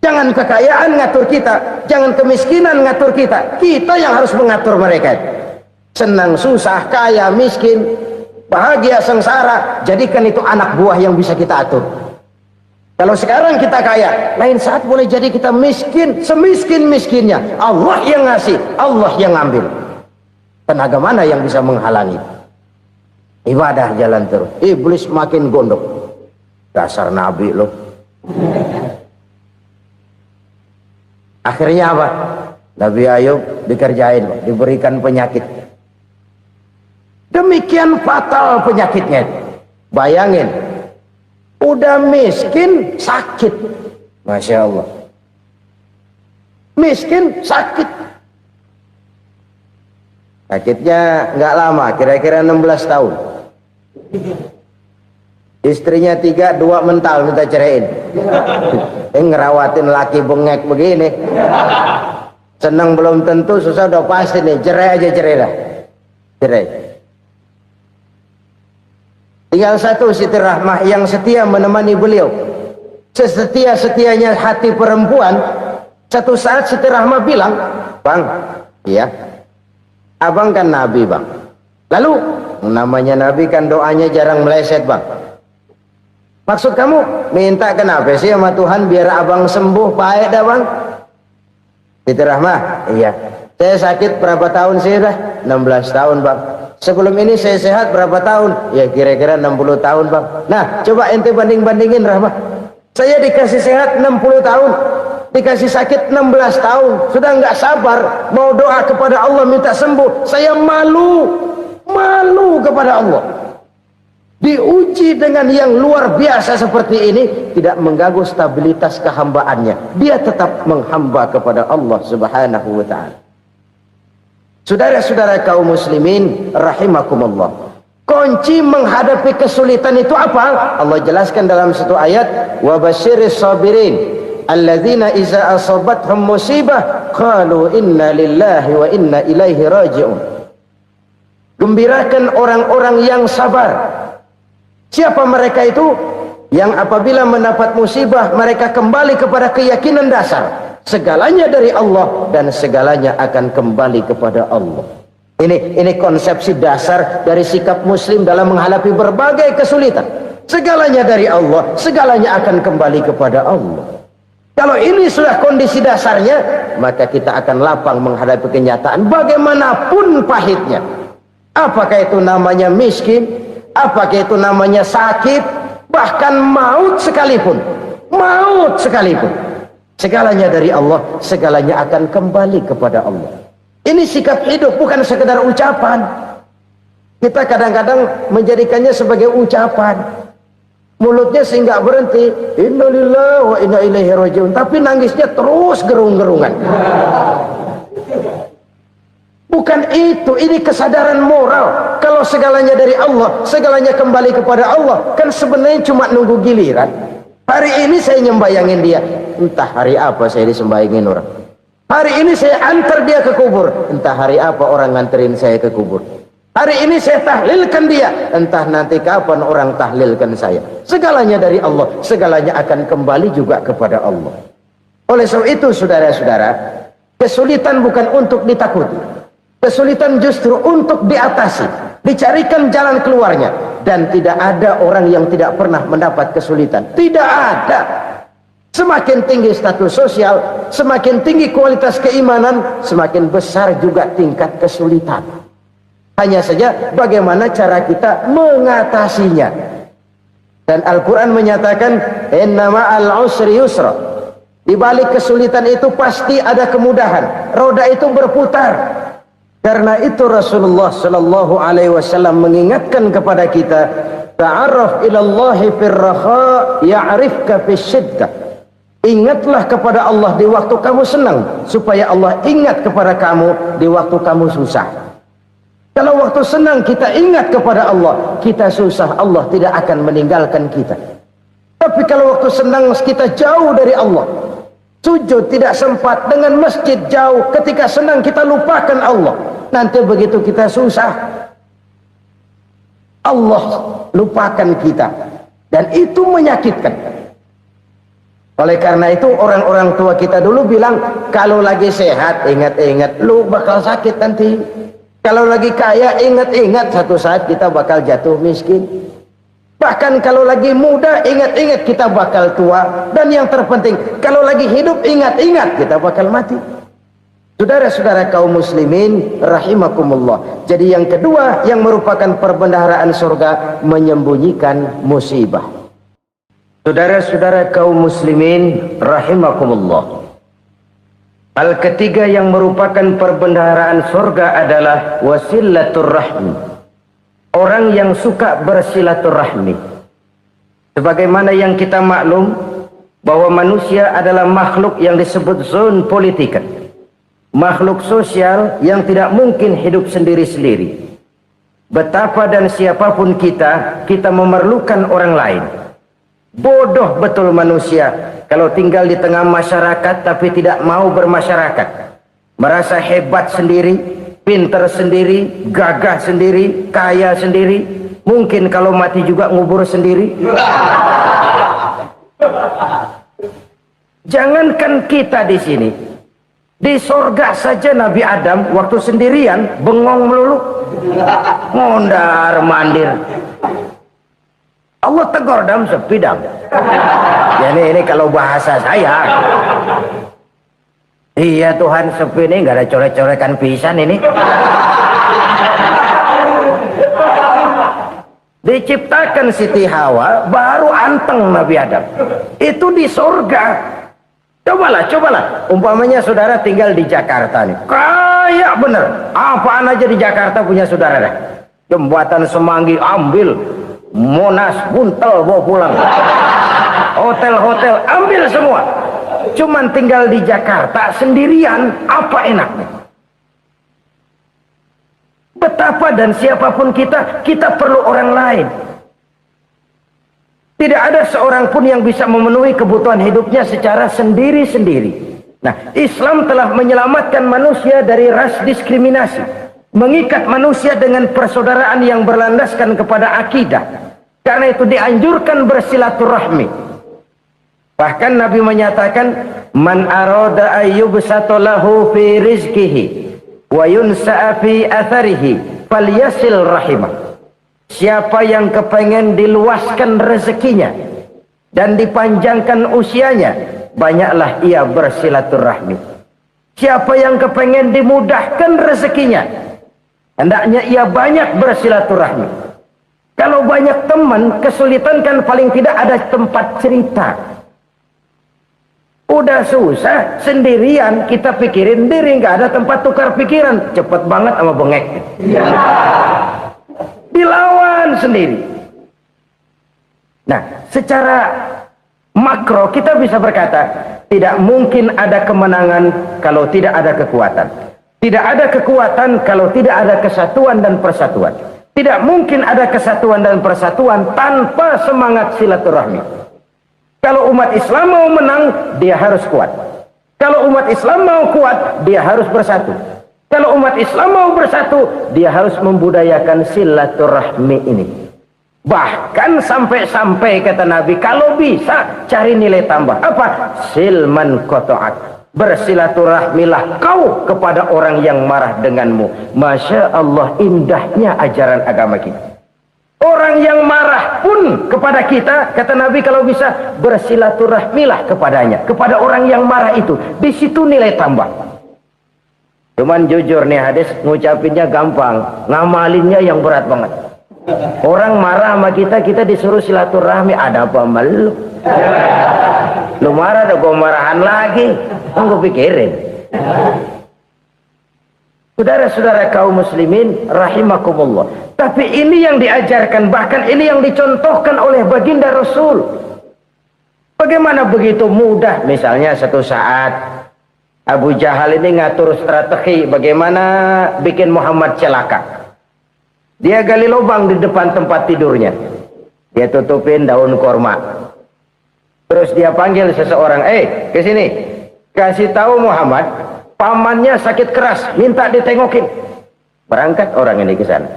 Jangan kekayaan ngatur kita, jangan kemiskinan ngatur kita. Kita yang harus mengatur mereka. Senang, susah, kaya, miskin, bahagia, sengsara, jadikan itu anak buah yang bisa kita atur. Kalau sekarang kita kaya, lain saat boleh jadi kita miskin, semiskin-miskinnya. Allah yang ngasih, Allah yang ngambil. Tenaga mana yang bisa menghalangi? Ibadah jalan terus. Iblis makin gondok. Dasar Nabi loh. Akhirnya apa? Nabi Ayub dikerjain, diberikan penyakit. Demikian fatal penyakitnya. Bayangin, udah miskin sakit. Masya Allah. Miskin sakit. Sakitnya nggak lama, kira-kira 16 tahun. Istrinya 3, 2 mental minta ceraiin. Ngerawatin laki bengek begini. Senang belum tentu, susah udah pasti nih. Cerai aja, cerai dah. Cerai. Tinggal satu Siti Rahmah yang setia menemani beliau. Sesetia-setianya hati perempuan. Satu saat Siti Rahmah bilang, "Bang, iya, abang kan Nabi, Bang. Lalu, namanya Nabi kan doanya jarang meleset, Bang. Maksud kamu minta kenapa sih sama Tuhan biar abang sembuh, baik dah, Bang?" Siti Rahmah, iya. Saya sakit berapa tahun sih dah? 16 tahun, Bang. Sebelum ini saya sehat berapa tahun? Ya kira-kira 60 tahun, Bang. Nah, coba ente banding-bandingin, Rahmah. Saya dikasih sehat 60 tahun, dikasih sakit 16 tahun. Sudah nggak sabar mau doa kepada Allah minta sembuh. Saya malu kepada Allah. Diuji dengan yang luar biasa seperti ini, tidak mengganggu stabilitas kehambaannya. Dia tetap menghamba kepada Allah Subhanahu wa ta'ala. Saudara-saudara kaum muslimin rahimakumullah, kunci menghadapi kesulitan itu apa? Allah jelaskan dalam satu ayat, wa basyiris sabirin alladzina iza asabathum musibah qalu inna lillahi wa inna ilaihi raji'un. Gembirakan orang-orang yang sabar. Siapa mereka itu? Yang apabila mendapat musibah mereka kembali kepada keyakinan dasar, segalanya dari Allah dan segalanya akan kembali kepada Allah. Ini konsepsi dasar dari sikap muslim dalam menghadapi berbagai kesulitan. Segalanya dari Allah, segalanya akan kembali kepada Allah. Kalau ini sudah kondisi dasarnya, maka kita akan lapang menghadapi kenyataan bagaimanapun pahitnya. Apakah itu namanya miskin, apakah itu namanya sakit, bahkan maut sekalipun. Maut sekalipun. Segalanya dari Allah, segalanya akan kembali kepada Allah. Ini sikap hidup, bukan sekedar ucapan. Kita kadang-kadang menjadikannya sebagai ucapan. Mulutnya sehingga berhenti, innalillahi wa inna ilaihi raji'un, tapi nangisnya terus gerung-gerungan. Bukan itu, ini kesadaran moral. Kalau segalanya dari Allah, segalanya kembali kepada Allah, kan sebenarnya cuma nunggu giliran. Hari ini saya nyembayangin dia, entah hari apa saya disembayangin orang. Hari ini saya antar dia ke kubur, entah hari apa orang nganterin saya ke kubur. Hari ini saya tahlilkan dia, entah nanti kapan orang tahlilkan saya. Segalanya dari Allah, segalanya akan kembali juga kepada Allah. Oleh sebab itu saudara-saudara, kesulitan bukan untuk ditakuti. Kesulitan justru untuk diatasi, dicarikan jalan keluarnya. Dan tidak ada orang yang tidak pernah mendapat kesulitan. Tidak ada. Semakin tinggi status sosial, semakin tinggi kualitas keimanan, semakin besar juga tingkat kesulitan. Hanya saja bagaimana cara kita mengatasinya. Dan Al-Quran menyatakan, inna ma'al usri yusra. Di balik kesulitan itu pasti ada kemudahan. Roda itu berputar. Karena itu Rasulullah sallallahu alaihi wasallam mengingatkan kepada kita, ta'arraf ila Allah fir raha ya'rifka fis syiddah. Ingatlah kepada Allah di waktu kamu senang, supaya Allah ingat kepada kamu di waktu kamu susah. Kalau waktu senang kita ingat kepada Allah, kita susah, Allah tidak akan meninggalkan kita. Tapi kalau waktu senang kita jauh dari Allah, sujud tidak sempat, dengan masjid jauh, ketika senang kita lupakan Allah, nanti begitu kita susah, Allah lupakan kita, dan itu menyakitkan. Oleh karena itu orang-orang tua kita dulu bilang, kalau lagi sehat ingat-ingat lu bakal sakit nanti. Kalau lagi kaya ingat-ingat satu saat kita bakal jatuh miskin. Bahkan kalau lagi muda ingat-ingat kita bakal tua. Dan yang terpenting, kalau lagi hidup ingat-ingat kita bakal mati. Saudara-saudara kaum muslimin rahimakumullah. Jadi yang kedua yang merupakan perbendaharaan surga, menyembunyikan musibah. Saudara-saudara kaum muslimin rahimakumullah. Hal ketiga yang merupakan perbendaharaan surga adalah wasilatur rahmi. Orang yang suka bersilaturahmi. Sebagaimana yang kita maklum bahwa manusia adalah makhluk yang disebut zon politika. Makhluk sosial yang tidak mungkin hidup sendiri-sendiri. Betapa dan siapapun kita memerlukan orang lain. Bodoh betul manusia kalau tinggal di tengah masyarakat tapi tidak mau bermasyarakat. Merasa hebat sendiri, pintar sendiri, gagah sendiri, kaya sendiri. Mungkin kalau mati juga ngubur sendiri. Jangankan kita di sini, di sorga saja Nabi Adam waktu sendirian bengong melulu, mondar mandir. Allah tegur dam sepi dam. Ya ini kalau bahasa saya. Iya Tuhan, sepi ini nggak ada coret-corekan pisan ini. Diciptakan Siti Hawa baru anteng Nabi Adam. Itu di sorga. Cobalah. Umpamanya saudara tinggal di Jakarta nih. Kayak bener. Apaan aja di Jakarta punya saudara dah. Jembatan Semanggi ambil. Monas buntel bawa pulang. Hotel-hotel ambil semua. Cuman tinggal di Jakarta sendirian, apa enaknya? Betapa dan siapapun kita perlu orang lain. Tidak ada seorang pun yang bisa memenuhi kebutuhan hidupnya secara sendiri-sendiri. Nah, Islam telah menyelamatkan manusia dari ras diskriminasi, mengikat manusia dengan persaudaraan yang berlandaskan kepada akidah. Karena itu dianjurkan bersilaturahmi. Bahkan Nabi menyatakan, man arada ayyubsata lahu fi rizqihi wa yunsa'a fi atharihi falyasil rahimah. Siapa yang kepengen diluaskan rezekinya dan dipanjangkan usianya, banyaklah ia bersilaturahmi. Siapa yang kepengen dimudahkan rezekinya, hendaknya ia banyak bersilaturahmi. Kalau banyak teman, kesulitan kan paling tidak ada tempat cerita. Udah susah, sendirian kita pikirin diri, nggak ada tempat tukar pikiran. Cepet banget sama bengek. Dilawan sendiri. Nah, secara makro kita bisa berkata, tidak mungkin ada kemenangan kalau tidak ada kekuatan. Tidak ada kekuatan kalau tidak ada kesatuan dan persatuan. Tidak mungkin ada kesatuan dan persatuan tanpa semangat silaturahmi. Kalau umat Islam mau menang, dia harus kuat. Kalau umat Islam mau kuat, dia harus bersatu. Kalau umat Islam mau bersatu, dia harus membudayakan silaturahmi ini. Bahkan sampai-sampai kata Nabi, kalau bisa cari nilai tambah. Apa? Silman qata'ak. Bersilaturahmilah kau kepada orang yang marah denganmu. Masya Allah, indahnya ajaran agama kita. Orang yang marah pun kepada kita, kata Nabi, kalau bisa bersilaturahmilah kepadanya, kepada orang yang marah itu. Di situ nilai tambah. Cuman jujur nih hadis, ngucapinnya gampang, ngamalinnya yang berat banget. Orang marah sama kita, kita disuruh silaturahmi. Ada apa malu? Lu marah, ada gua marahan lagi. Tunggu pikirin. Saudara-saudara kaum muslimin rahimakumullah. Tapi ini yang diajarkan, bahkan ini yang dicontohkan oleh baginda Rasul. Bagaimana begitu mudah? Misalnya satu saat Abu Jahal ini ngatur strategi bagaimana bikin Muhammad celaka. Dia gali lubang di depan tempat tidurnya. Dia tutupin daun korma. Terus dia panggil seseorang, ke sini. Kasih tahu Muhammad, pamannya sakit keras, minta ditengokin. Berangkat orang ini ke sana.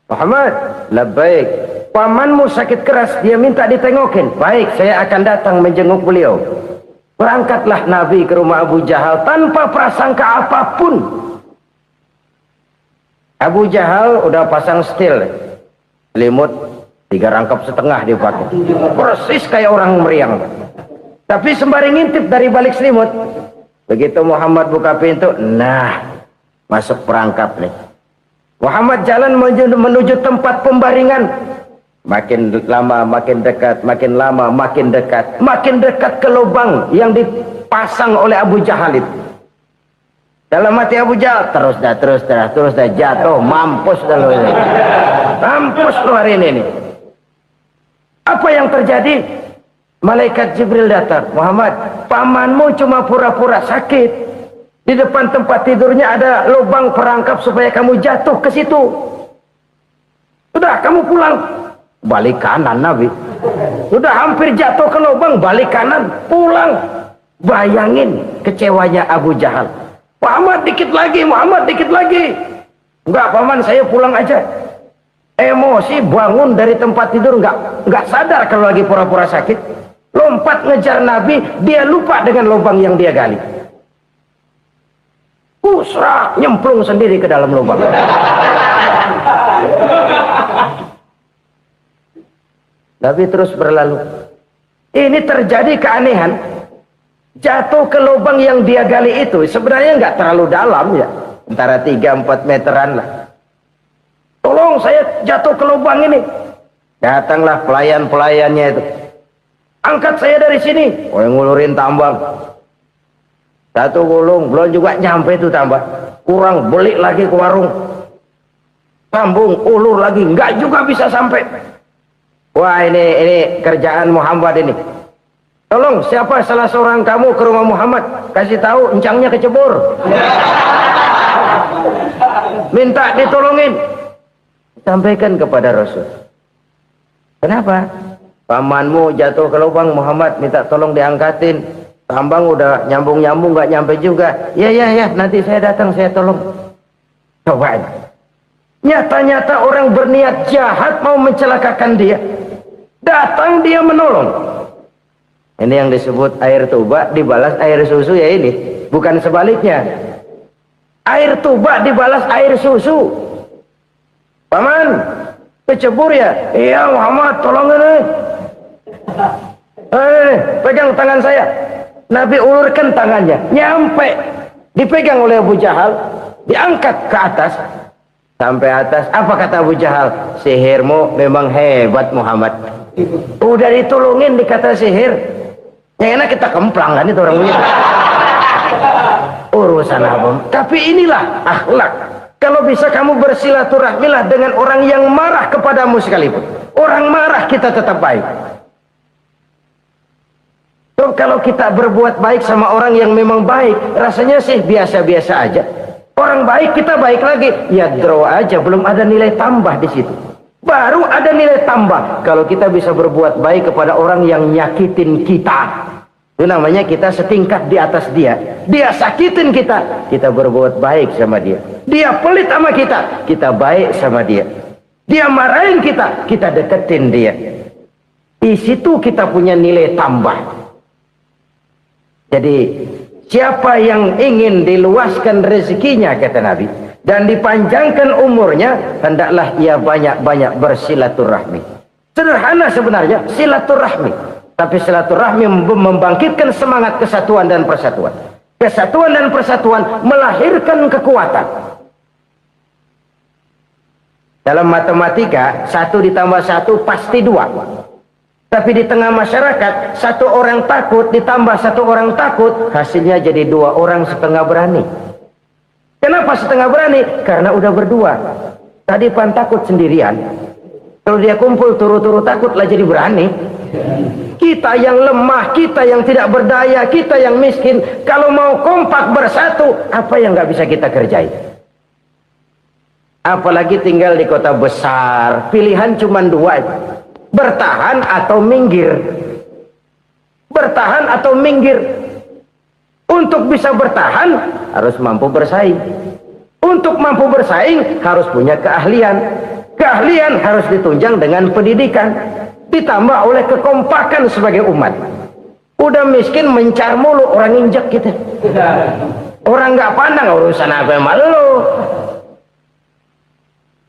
Muhammad, labbaik. Pamanmu sakit keras, dia minta ditengokin. Baik, saya akan datang menjenguk beliau. Berangkatlah Nabi ke rumah Abu Jahal tanpa prasangka apapun. Abu Jahal udah pasang setil, selimut 3 rangkap setengah dipakai, persis kayak orang meriang. Tapi sembari ngintip dari balik selimut, begitu Muhammad buka pintu, nah masuk perangkap nih. Muhammad jalan menuju tempat pembaringan, makin lama makin dekat, makin lama makin dekat, makin dekat ke lubang yang dipasang oleh Abu Jahal itu. Dalam hati Abu Jahal, terus dah jatuh, mampus dah lo ini. Mampus lo hari ini nih. Apa yang terjadi? Malaikat Jibril datang. Muhammad, pamanmu cuma pura-pura sakit. Di depan tempat tidurnya ada lubang perangkap supaya kamu jatuh ke situ. Sudah, kamu pulang. Balik kanan Nabi. Sudah hampir jatuh ke lubang, balik kanan, pulang. Bayangin kecewanya Abu Jahal. Muhammad dikit lagi, Muhammad dikit lagi. Enggak paman, saya pulang aja. Emosi bangun dari tempat tidur, enggak sadar kalau lagi pura-pura sakit. Lompat ngejar Nabi, dia lupa dengan lubang yang dia gali. Usrak, nyemplung sendiri ke dalam lubang. Nabi terus berlalu. Ini terjadi keanehan. Jatuh ke lubang yang dia gali itu sebenarnya nggak terlalu dalam ya, antara 3-4 meteran lah. Tolong saya jatuh ke lubang ini. Datanglah pelayan-pelayannya itu. Angkat saya dari sini. Oh, yang ngulurin tambang. Satu gulung belum juga nyampe itu tambang. Kurang, beli lagi ke warung. Sambung, ulur lagi, nggak juga bisa sampai. Wah, ini kerjaan Muhammad ini. Tolong, siapa salah seorang kamu ke rumah Muhammad, kasih tahu encangnya kecebur. Minta ditolongin. Sampaikan kepada Rasul. Kenapa? Pamanmu jatuh ke lubang, Muhammad minta tolong diangkatin. Tambang udah nyambung-nyambung nggak nyampe juga. Ya, nanti saya datang, saya tolong. Coba. Nyata-nyata orang berniat jahat mau mencelakakan dia. Datang dia menolong. Ini yang disebut air tuba dibalas air susu ya ini. Bukan sebaliknya. Air tuba dibalas air susu. Paman, kecebur ya? Iya Muhammad, tolong ini. Pegang tangan saya. Nabi ulurkan tangannya. Nyampe. Dipegang oleh Abu Jahal. Diangkat ke atas. Sampai atas. Apa kata Abu Jahal? Sihirmu memang hebat Muhammad. Udah ditolongin dikata sihir. Yang enak kita kemplang kan itu orang begitu. Urusan apa? Tapi inilah akhlak. Kalau bisa kamu bersilaturahmilah dengan orang yang marah kepadamu sekalipun. Orang marah kita tetap baik. So, kalau kita berbuat baik sama orang yang memang baik, rasanya sih biasa-biasa aja. Orang baik kita baik lagi. Ya draw aja, belum ada nilai tambah di situ. Baru ada nilai tambah kalau kita bisa berbuat baik kepada orang yang nyakitin kita. Itu namanya kita setingkat di atas dia. Dia sakitin kita, kita berbuat baik sama dia. Dia pelit sama kita, kita baik sama dia. Dia marahin kita, kita deketin dia. Di situ kita punya nilai tambah. Jadi siapa yang ingin diluaskan rezekinya, kata Nabi, dan dipanjangkan umurnya, hendaklah ia banyak-banyak bersilaturahmi. Sederhana sebenarnya silaturahmi, tapi silaturahmi membangkitkan semangat kesatuan dan persatuan. Kesatuan dan persatuan melahirkan kekuatan. Dalam matematika 1 ditambah 1 pasti 2. Tapi di tengah masyarakat, 1 orang takut ditambah 1 orang takut, hasilnya jadi 2 orang setengah berani. Kenapa setengah berani? Karena udah berdua. Tadi pan takut sendirian. Kalau dia kumpul turu-turu takutlah jadi berani. Kita yang lemah, kita yang tidak berdaya, kita yang miskin, kalau mau kompak bersatu, apa yang nggak bisa kita kerjain? Apalagi tinggal di kota besar, pilihan cuma 2. Bertahan atau minggir. Bertahan atau minggir. Untuk bisa bertahan harus mampu bersaing. Untuk mampu bersaing harus punya keahlian. Keahlian harus ditunjang dengan pendidikan, ditambah oleh kekompakan sebagai umat. Udah miskin mencar mulu, orang injek kita. Orang nggak pandang urusan apa yang malu.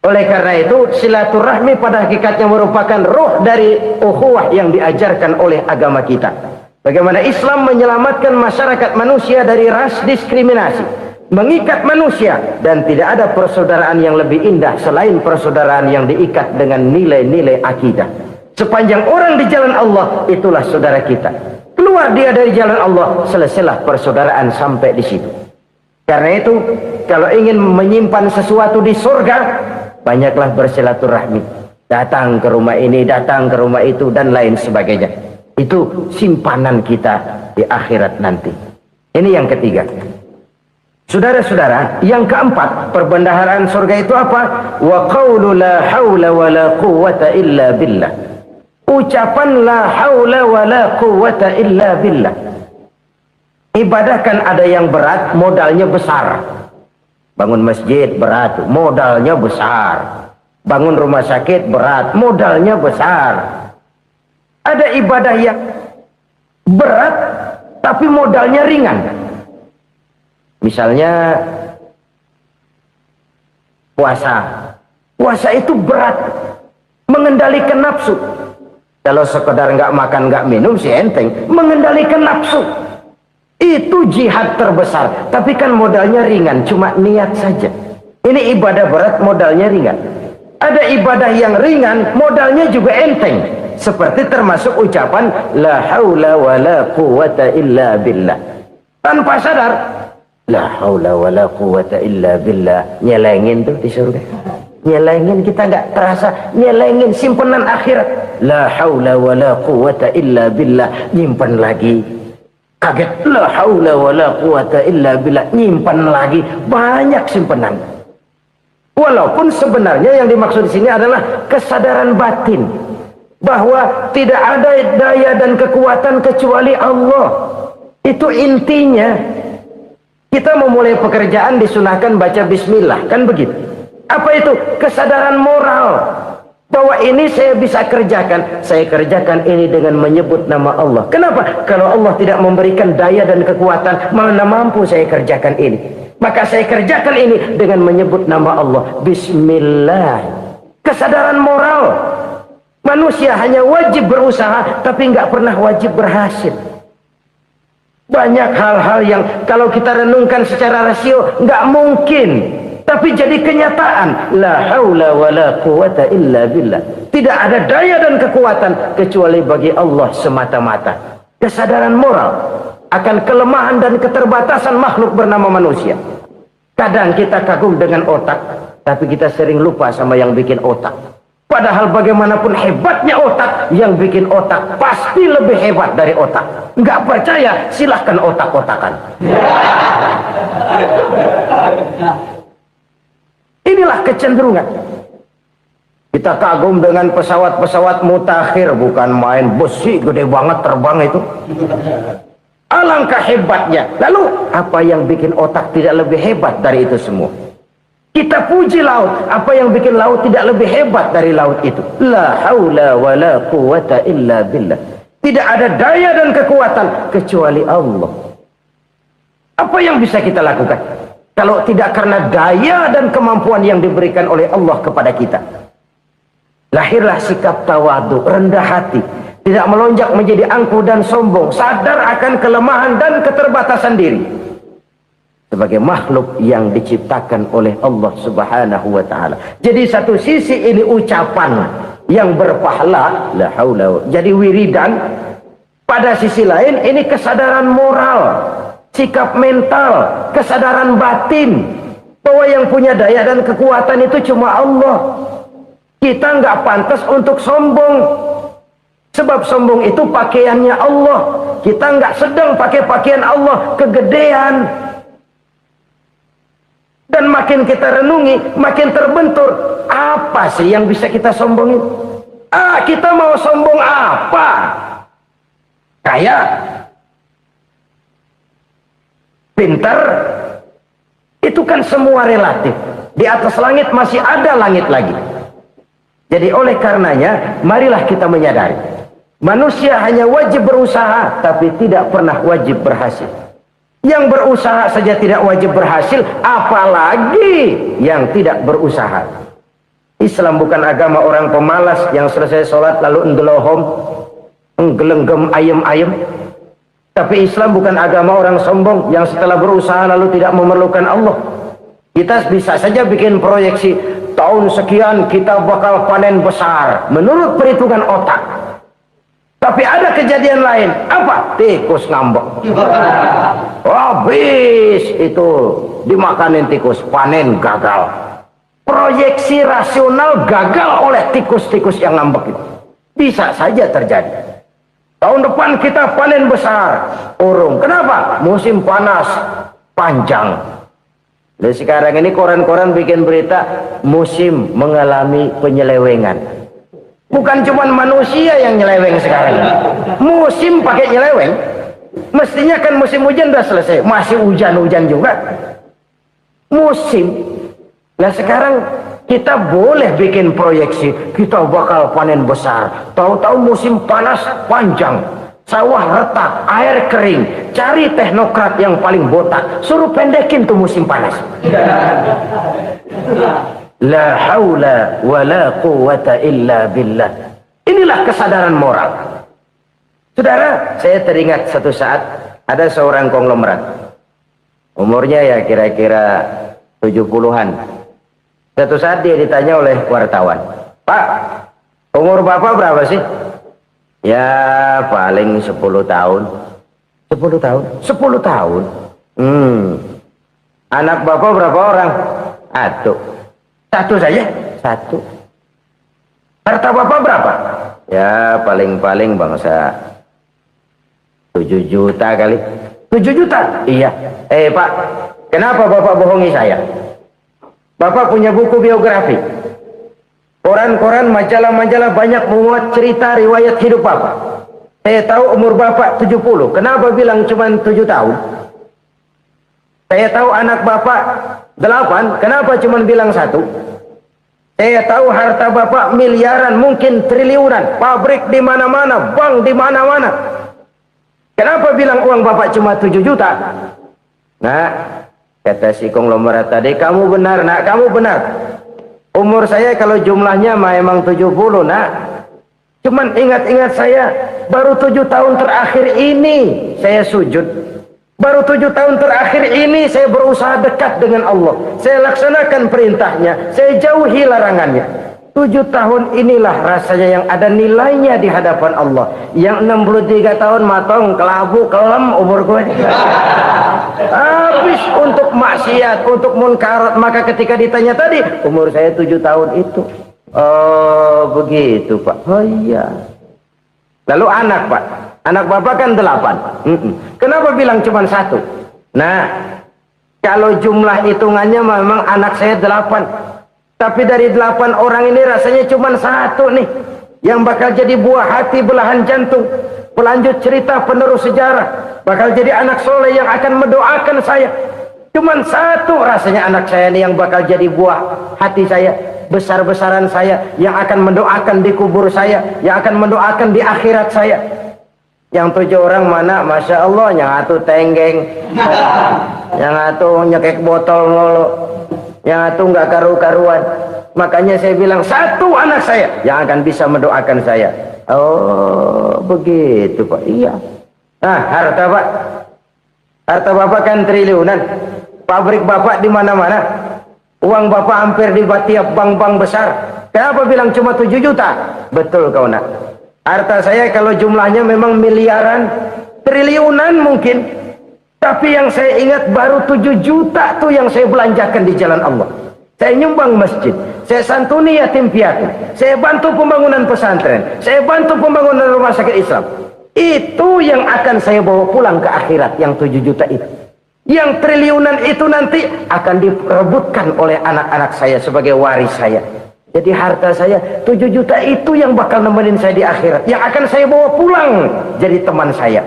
Oleh karena itu, silaturahmi pada hakikatnya merupakan ruh dari ukhuwah yang diajarkan oleh agama kita. Bagaimana Islam menyelamatkan masyarakat manusia dari ras diskriminasi, mengikat manusia, dan tidak ada persaudaraan yang lebih indah selain persaudaraan yang diikat dengan nilai-nilai akidah. Sepanjang orang di jalan Allah, itulah saudara kita. Keluar dia dari jalan Allah, selesailah persaudaraan sampai di situ. Karena itu, kalau ingin menyimpan sesuatu di surga, banyaklah bersilaturahmi. Datang ke rumah ini, datang ke rumah itu, dan lain sebagainya. Itu simpanan kita di akhirat nanti. Ini yang ketiga. Saudara-saudara, yang keempat, perbendaharaan surga itu apa? Wa qawlu la hawla wa la quwwata illa billah. Ucapan la hawla wa la quwwata illa billah. Ibadah kan ada yang berat, modalnya besar. Bangun masjid berat, modalnya besar. Bangun rumah sakit berat, modalnya besar. Ada ibadah yang berat tapi modalnya ringan. Misalnya puasa. Puasa itu berat, mengendalikan nafsu. Kalau sekedar nggak makan nggak minum sih enteng, mengendalikan nafsu itu jihad terbesar. Tapi kan modalnya ringan, cuma niat saja. Ini ibadah berat, modalnya ringan. Ada ibadah yang ringan, modalnya juga enteng. Seperti termasuk ucapan la haula wa la quwwata illa billah. Tanpa sadar, la haula wa la quwwata illa billah. Nyelengin tuh di surga. Nyelengin, kita nggak terasa. Nyelengin simpenan akhirat. La haula wa la quwwata illa billah. Nyimpan lagi. Kaget, la haula wa la quwwata illa billah. Nyimpan lagi. Banyak simpenan. Walaupun sebenarnya yang dimaksud di sini adalah kesadaran batin. Bahwa tidak ada daya dan kekuatan kecuali Allah. Itu intinya. Kita memulai pekerjaan disunahkan baca bismillah, kan begitu? Apa itu? Kesadaran moral. Bahwa ini saya bisa kerjakan. Saya kerjakan ini dengan menyebut nama Allah. Kenapa? Kalau Allah tidak memberikan daya dan kekuatan, mana mampu saya kerjakan ini. Maka saya kerjakan ini dengan menyebut nama Allah. Bismillah. Kesadaran moral. Manusia hanya wajib berusaha, tapi nggak pernah wajib berhasil. Banyak hal-hal yang kalau kita renungkan secara rasio nggak mungkin, tapi jadi kenyataan. La haula wa la quwwata illa billah. Tidak ada daya dan kekuatan kecuali bagi Allah semata-mata. Kesadaran moral akan kelemahan dan keterbatasan makhluk bernama manusia. Kadang kita kagum dengan otak, tapi kita sering lupa sama yang bikin otak. Padahal bagaimanapun hebatnya otak, yang bikin otak pasti lebih hebat dari otak. Nggak percaya, silahkan otak-otakan. Inilah kecenderungan. Kita kagum dengan pesawat-pesawat mutakhir, bukan main, besi gede banget terbang itu. Alangkah hebatnya. Lalu apa yang bikin otak tidak lebih hebat dari itu semua? Kita puji laut. Apa yang bikin laut tidak lebih hebat dari laut itu? La haula wa la quwata illa billah. Tidak ada daya dan kekuatan kecuali Allah. Apa yang bisa kita lakukan kalau tidak karena daya dan kemampuan yang diberikan oleh Allah kepada kita? Lahirlah sikap tawadu, rendah hati, tidak melonjak menjadi angkuh dan sombong, sadar akan kelemahan dan keterbatasan diri sebagai makhluk yang diciptakan oleh Allah Subhanahu wa taala. Jadi satu sisi ini ucapan yang berpahala, la haula, jadi wiridan. Pada sisi lain ini kesadaran moral, sikap mental, kesadaran batin bahwa yang punya daya dan kekuatan itu cuma Allah. Kita nggak pantas untuk sombong, sebab sombong itu pakaiannya Allah. Kita nggak sedang pakai pakaian Allah, kegedean. Dan makin kita renungi, makin terbentur. Apa sih yang bisa kita sombongin? Kita mau sombong apa? Kaya, pintar, itu kan semua relatif. Di atas langit masih ada langit lagi. Jadi oleh karenanya, marilah kita menyadari, manusia hanya wajib berusaha, tapi tidak pernah wajib berhasil. Yang berusaha saja tidak wajib berhasil, apalagi yang tidak berusaha. Islam bukan agama orang pemalas yang selesai sholat lalu enggelohom, enggelenggem ayem-ayem. Tapi Islam bukan agama orang sombong yang setelah berusaha lalu tidak memerlukan Allah. Kita bisa saja bikin proyeksi, tahun sekian kita bakal panen besar menurut perhitungan otak. Tapi ada kejadian lain. Apa? Tikus ngambek. Habis itu dimakanin tikus, panen gagal. Proyeksi rasional gagal oleh tikus-tikus yang ngambek itu. Bisa saja terjadi. Tahun depan kita panen besar, urung. Kenapa? Musim panas panjang. Dan sekarang ini koran-koran bikin berita musim mengalami penyelewengan. Bukan cuma manusia yang nyeleweng sekarang. Musim pakai nyeleweng. Mestinya kan musim hujan udah selesai, masih hujan-hujan juga. Musim. Nah sekarang kita boleh bikin proyeksi, kita bakal panen besar. Tahu-tahu musim panas panjang, sawah retak, air kering. Cari teknokrat yang paling botak, suruh pendekin tuh musim panas. La haula wa la quwata illa billah. Inilah kesadaran moral. Saudara, saya teringat satu saat ada seorang konglomerat. Umurnya ya kira-kira 70-an. Satu saat dia ditanya oleh wartawan, "Pak, umur Bapak berapa sih?" "Ya paling 10 tahun." 10 tahun? 10 tahun? Anak Bapak berapa orang? Satu saja? Satu. Harta Bapak berapa? Ya paling-paling bangsa 7 juta kali. 7 juta? Iya. Pak, kenapa Bapak bohongi saya? Bapak punya buku biografi. Koran-koran, majalah-majalah banyak memuat cerita riwayat hidup Bapak. Saya tahu umur Bapak 70. Kenapa bilang cuma 7 tahun? Saya tahu anak Bapak 8. Kenapa cuma bilang 1? Saya tahu harta Bapak miliaran, mungkin triliunan. Pabrik di mana-mana, bank di mana-mana. Kenapa bilang uang Bapak cuma 7 juta? Nah, kata si konglomerat tadi, kamu benar nak, kamu benar. Umur saya kalau jumlahnya memang 70 nak. Cuman ingat-ingat saya, baru 7 tahun terakhir ini saya sujud. Baru 7 tahun terakhir ini saya berusaha dekat dengan Allah. Saya laksanakan perintahnya, saya jauhi larangannya. 7 tahun inilah rasanya yang ada nilainya di hadapan Allah. Yang 63 tahun matong, kelabu, kelem umur gue. Habis untuk maksiat, untuk munkarat. Maka ketika ditanya tadi, umur saya 7 tahun itu. Oh begitu Pak. Oh iya. Lalu anak Pak, anak Bapak kan 8. Kenapa bilang cuma 1? Nah, kalau jumlah hitungannya memang anak saya 8. Tapi dari 8 orang ini rasanya cuma 1 nih yang bakal jadi buah hati, belahan jantung, pelanjut cerita, penerus sejarah, bakal jadi anak soleh yang akan mendoakan saya. Cuman satu rasanya anak saya ini yang bakal jadi buah hati saya, besar-besaran saya, yang akan mendoakan di kubur saya, yang akan mendoakan di akhirat saya. Yang 7 orang mana, Masya Allah, yang atu tenggeng, yang atu nyekek botol mulu, yang atu nggak karu-karuan. Makanya saya bilang satu anak saya yang akan bisa mendoakan saya. Oh begitu Pak. Iya. Nah harta Pak, harta Bapak kan triliunan, pabrik Bapak di mana-mana, uang Bapak hampir di tiap bank-bank besar. Kenapa bilang cuma 7 juta? Betul kau nak. Harta saya kalau jumlahnya memang miliaran, triliunan mungkin, tapi yang saya ingat baru 7 juta tuh yang saya belanjakan di jalan Allah. Saya nyumbang masjid, saya santuni yatim piatu, saya bantu pembangunan pesantren, saya bantu pembangunan rumah sakit Islam. Itu yang akan saya bawa pulang ke akhirat, yang 7 juta itu. Yang triliunan itu nanti akan diperebutkan oleh anak-anak saya sebagai waris saya. Jadi harta saya 7 juta itu yang bakal nemenin saya di akhirat, yang akan saya bawa pulang jadi teman saya.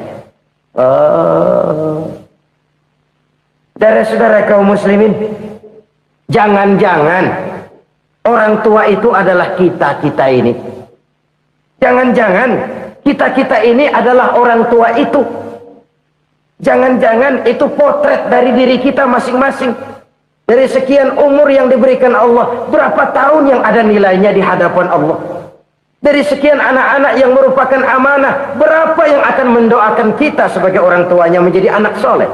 Saudara-saudara kaum muslimin, jangan-jangan orang tua itu adalah kita-kita ini. Jangan-jangan kita-kita ini adalah orang tua itu. Jangan-jangan itu potret dari diri kita masing-masing. Dari sekian umur yang diberikan Allah, berapa tahun yang ada nilainya di hadapan Allah? Dari sekian anak-anak yang merupakan amanah, berapa yang akan mendoakan kita sebagai orang tuanya menjadi anak soleh?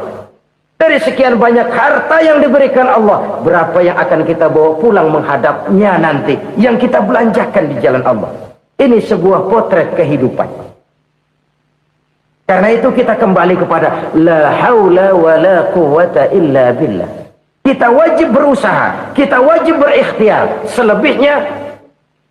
Dari sekian banyak harta yang diberikan Allah, berapa yang akan kita bawa pulang menghadapnya nanti, yang kita belanjakan di jalan Allah? Ini sebuah potret kehidupan. Karena itu kita kembali kepada la haula wa la quwwata illa billah. Kita wajib berusaha, kita wajib berikhtiar. Selebihnya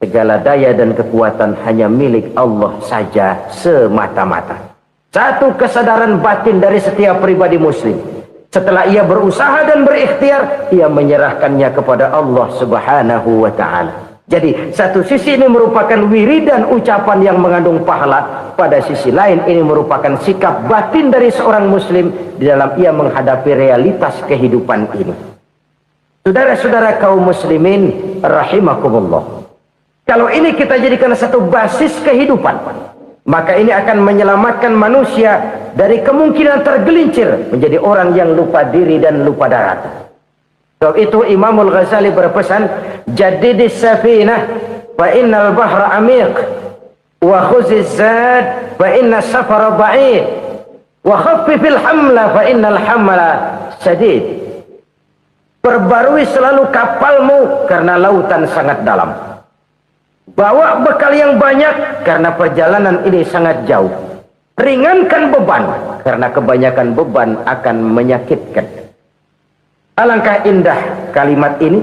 segala daya dan kekuatan hanya milik Allah saja semata-mata. Satu kesadaran batin dari setiap pribadi muslim. Setelah ia berusaha dan berikhtiar, ia menyerahkannya kepada Allah Subhanahu wa ta'ala. Jadi satu sisi ini merupakan wiridan ucapan yang mengandung pahala, pada sisi lain ini merupakan sikap batin dari seorang muslim di dalam ia menghadapi realitas kehidupan ini. Saudara-saudara kaum muslimin rahimakumullah, kalau ini kita jadikan satu basis kehidupan, maka ini akan menyelamatkan manusia dari kemungkinan tergelincir menjadi orang yang lupa diri dan lupa darat. Sebab itu Imamul Ghazali berpesan, jadidis safinah fa innal bahra amiq, wa khuziz zad fa inna safara ba'id, wa khaffifil hamla fa innal hamla sadid. Perbarui selalu kapalmu karena lautan sangat dalam. Bawa bekal yang banyak karena perjalanan ini sangat jauh. Ringankan beban karena kebanyakan beban akan menyakitkan. Alangkah indah kalimat ini,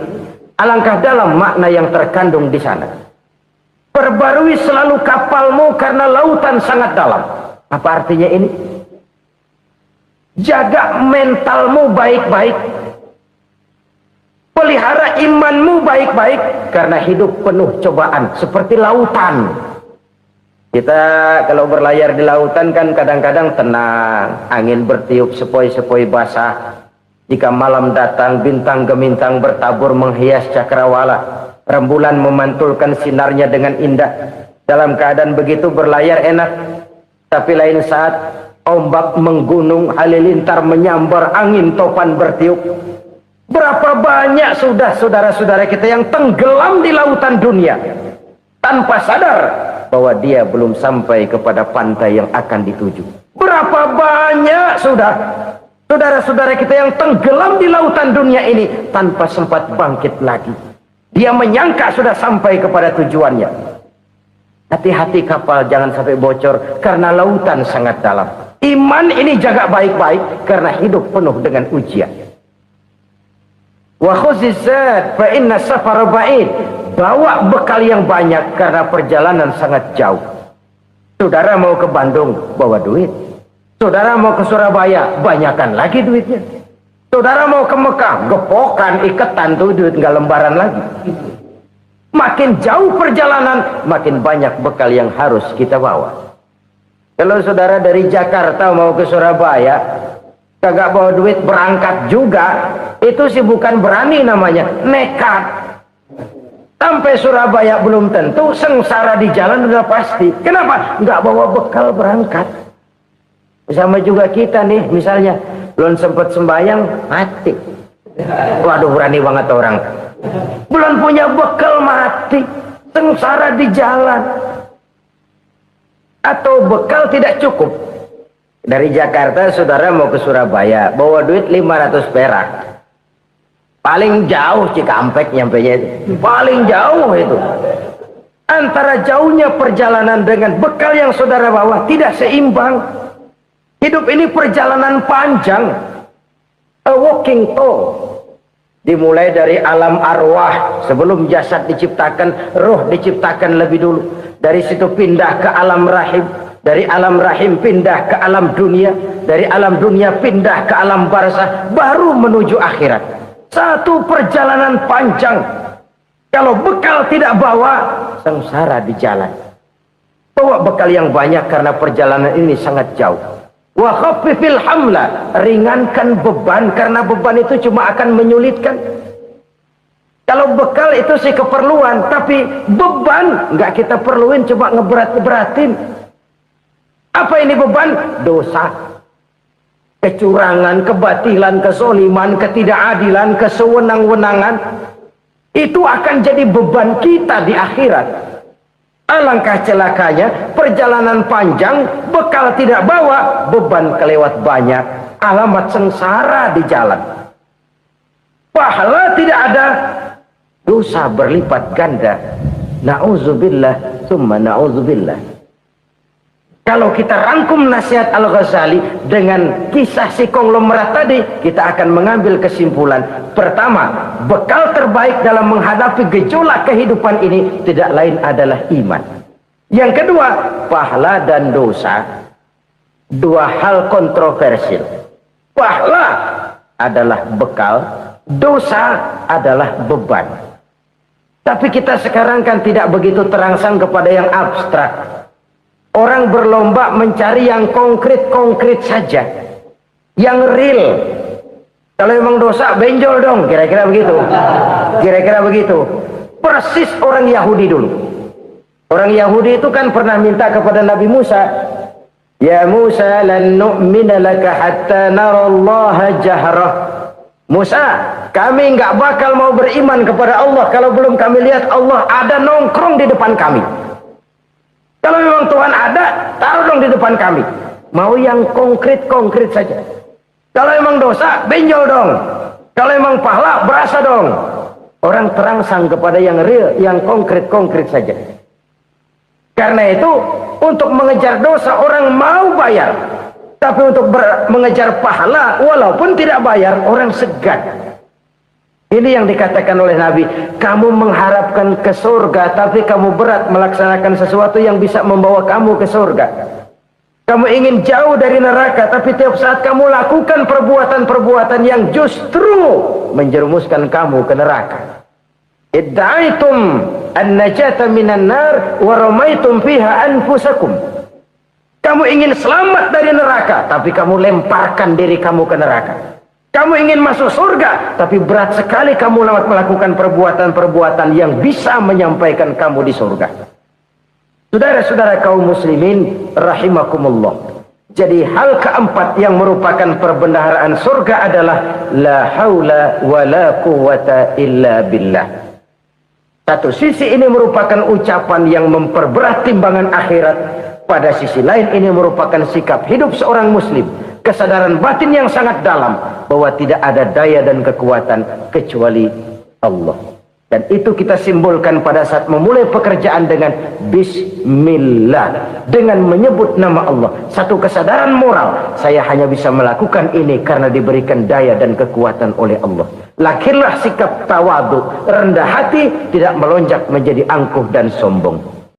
alangkah dalam makna yang terkandung di sana. Perbarui selalu kapalmu karena lautan sangat dalam. Apa artinya ini? Jaga mentalmu baik-baik. Pelihara imanmu baik-baik, karena hidup penuh cobaan seperti lautan. Kita kalau berlayar di lautan kan kadang-kadang tenang, angin bertiup sepoi-sepoi basah. Jika malam datang, bintang gemintang bertabur menghias cakrawala, rembulan memantulkan sinarnya dengan indah. Dalam keadaan begitu berlayar enak, tapi lain saat ombak menggunung, halilintar menyambar, angin topan bertiup. Berapa banyak sudah saudara-saudara kita yang tenggelam di lautan dunia tanpa sadar bahwa dia belum sampai kepada pantai yang akan dituju. Berapa banyak sudah saudara-saudara kita yang tenggelam di lautan dunia ini tanpa sempat bangkit lagi. Dia menyangka sudah sampai kepada tujuannya. Hati-hati kapal jangan sampai bocor karena lautan sangat dalam. Iman ini jaga baik-baik karena hidup penuh dengan ujian. Wa khuzizat fa inna safara ba'id. Bawa bekal yang banyak karena perjalanan sangat jauh. Saudara mau ke Bandung, bawa duit. Saudara mau ke Surabaya, banyakan lagi duitnya. Saudara mau ke Mekah, gepokan, iketan tuh duit nggak lembaran lagi. Makin jauh perjalanan, makin banyak bekal yang harus kita bawa. Kalau saudara dari Jakarta mau ke Surabaya, kagak bawa duit berangkat juga, itu sih bukan berani namanya, nekat. Sampai Surabaya belum tentu, sengsara di jalan udah pasti. Kenapa? Nggak bawa bekal berangkat. Sama juga kita nih, misalnya belum sempat sembahyang, mati. Waduh, berani banget orang. Belum punya bekal, mati. Sengsara di jalan. Atau bekal tidak cukup. Dari Jakarta saudara mau ke Surabaya, bawa duit 500 perak. Paling jauh Cikampek nyampenya itu. Paling jauh itu. Antara jauhnya perjalanan dengan bekal yang saudara bawa tidak seimbang. Hidup ini perjalanan panjang. A walking tour. Dimulai dari alam arwah. Sebelum jasad diciptakan, roh diciptakan lebih dulu. Dari situ pindah ke alam rahim. Dari alam rahim pindah ke alam dunia. Dari alam dunia pindah ke alam barzah. Baru menuju akhirat. Satu perjalanan panjang. Kalau bekal tidak bawa, sengsara di jalan. Bawa bekal yang banyak karena perjalanan ini sangat jauh. Wa khaffifil hamla, ringankan beban karena beban itu cuma akan menyulitkan. Kalau bekal itu sih keperluan, tapi beban nggak kita perluin, cuma ngeberat-beratin. Apa ini beban? Dosa. Kecurangan, kebatilan, kesoliman, ketidakadilan, kesewenang-wenangan. Itu akan jadi beban kita di akhirat. Alangkah celakanya, perjalanan panjang, bekal tidak bawa, beban kelewat banyak. Alamat sengsara di jalan. Pahala tidak ada, dosa berlipat ganda. Na'udzubillah, summa na'udzubillah. Kalau kita rangkum nasihat Al-Ghazali dengan kisah si konglomerat tadi, kita akan mengambil kesimpulan. Pertama, bekal terbaik dalam menghadapi gejolak kehidupan ini tidak lain adalah iman. Yang kedua, pahala dan dosa. Dua hal kontroversial. Pahala adalah bekal, dosa adalah beban. Tapi kita sekarang kan tidak begitu terangsang kepada yang abstrak. Orang berlomba mencari yang konkret-konkret saja. Yang real. Kalau memang dosa, benjol dong. Kira-kira begitu. Kira-kira begitu. Persis orang Yahudi dulu. Orang Yahudi itu kan pernah minta kepada Nabi Musa. Ya Musa, lan nu'mina laka hatta narallaha jahrah. Musa, kami nggak bakal mau beriman kepada Allah kalau belum kami lihat Allah ada nongkrong di depan kami. Kalau memang Tuhan ada, taruh dong di depan kami. Mau yang konkret-konkret saja. Kalau memang dosa, benjol dong. Kalau memang pahala, berasa dong. Orang terangsang kepada yang real, yang konkret-konkret saja. Karena itu, untuk mengejar dosa, orang mau bayar. Tapi untuk mengejar pahala, walaupun tidak bayar, orang segan. Ini yang dikatakan oleh Nabi, kamu mengharapkan ke surga, tapi kamu berat melaksanakan sesuatu yang bisa membawa kamu ke surga. Kamu ingin jauh dari neraka, tapi tiap saat kamu lakukan perbuatan-perbuatan yang justru menjerumuskan kamu ke neraka. Idda'aitum an-najata minan nar wa ramaitum fiha anfusakum. Kamu ingin selamat dari neraka, tapi kamu lemparkan diri kamu ke neraka. Kamu ingin masuk surga, tapi berat sekali kamu melakukan perbuatan-perbuatan yang bisa menyampaikan kamu di surga. Saudara-saudara kaum muslimin rahimakumullah. Jadi hal keempat yang merupakan perbendaharaan surga adalah la haula wa la quwata illa billah. Satu sisi ini merupakan ucapan yang memperberat timbangan akhirat. Pada sisi lain ini merupakan sikap hidup seorang muslim. Kesadaran batin yang sangat dalam bahwa tidak ada daya dan kekuatan kecuali Allah. Dan itu kita simbolkan pada saat memulai pekerjaan dengan Bismillah, dengan menyebut nama Allah. Satu kesadaran moral, saya hanya bisa melakukan ini karena diberikan daya dan kekuatan oleh Allah. Lahirlah sikap tawadu, rendah hati, tidak melonjak menjadi angkuh dan sombong.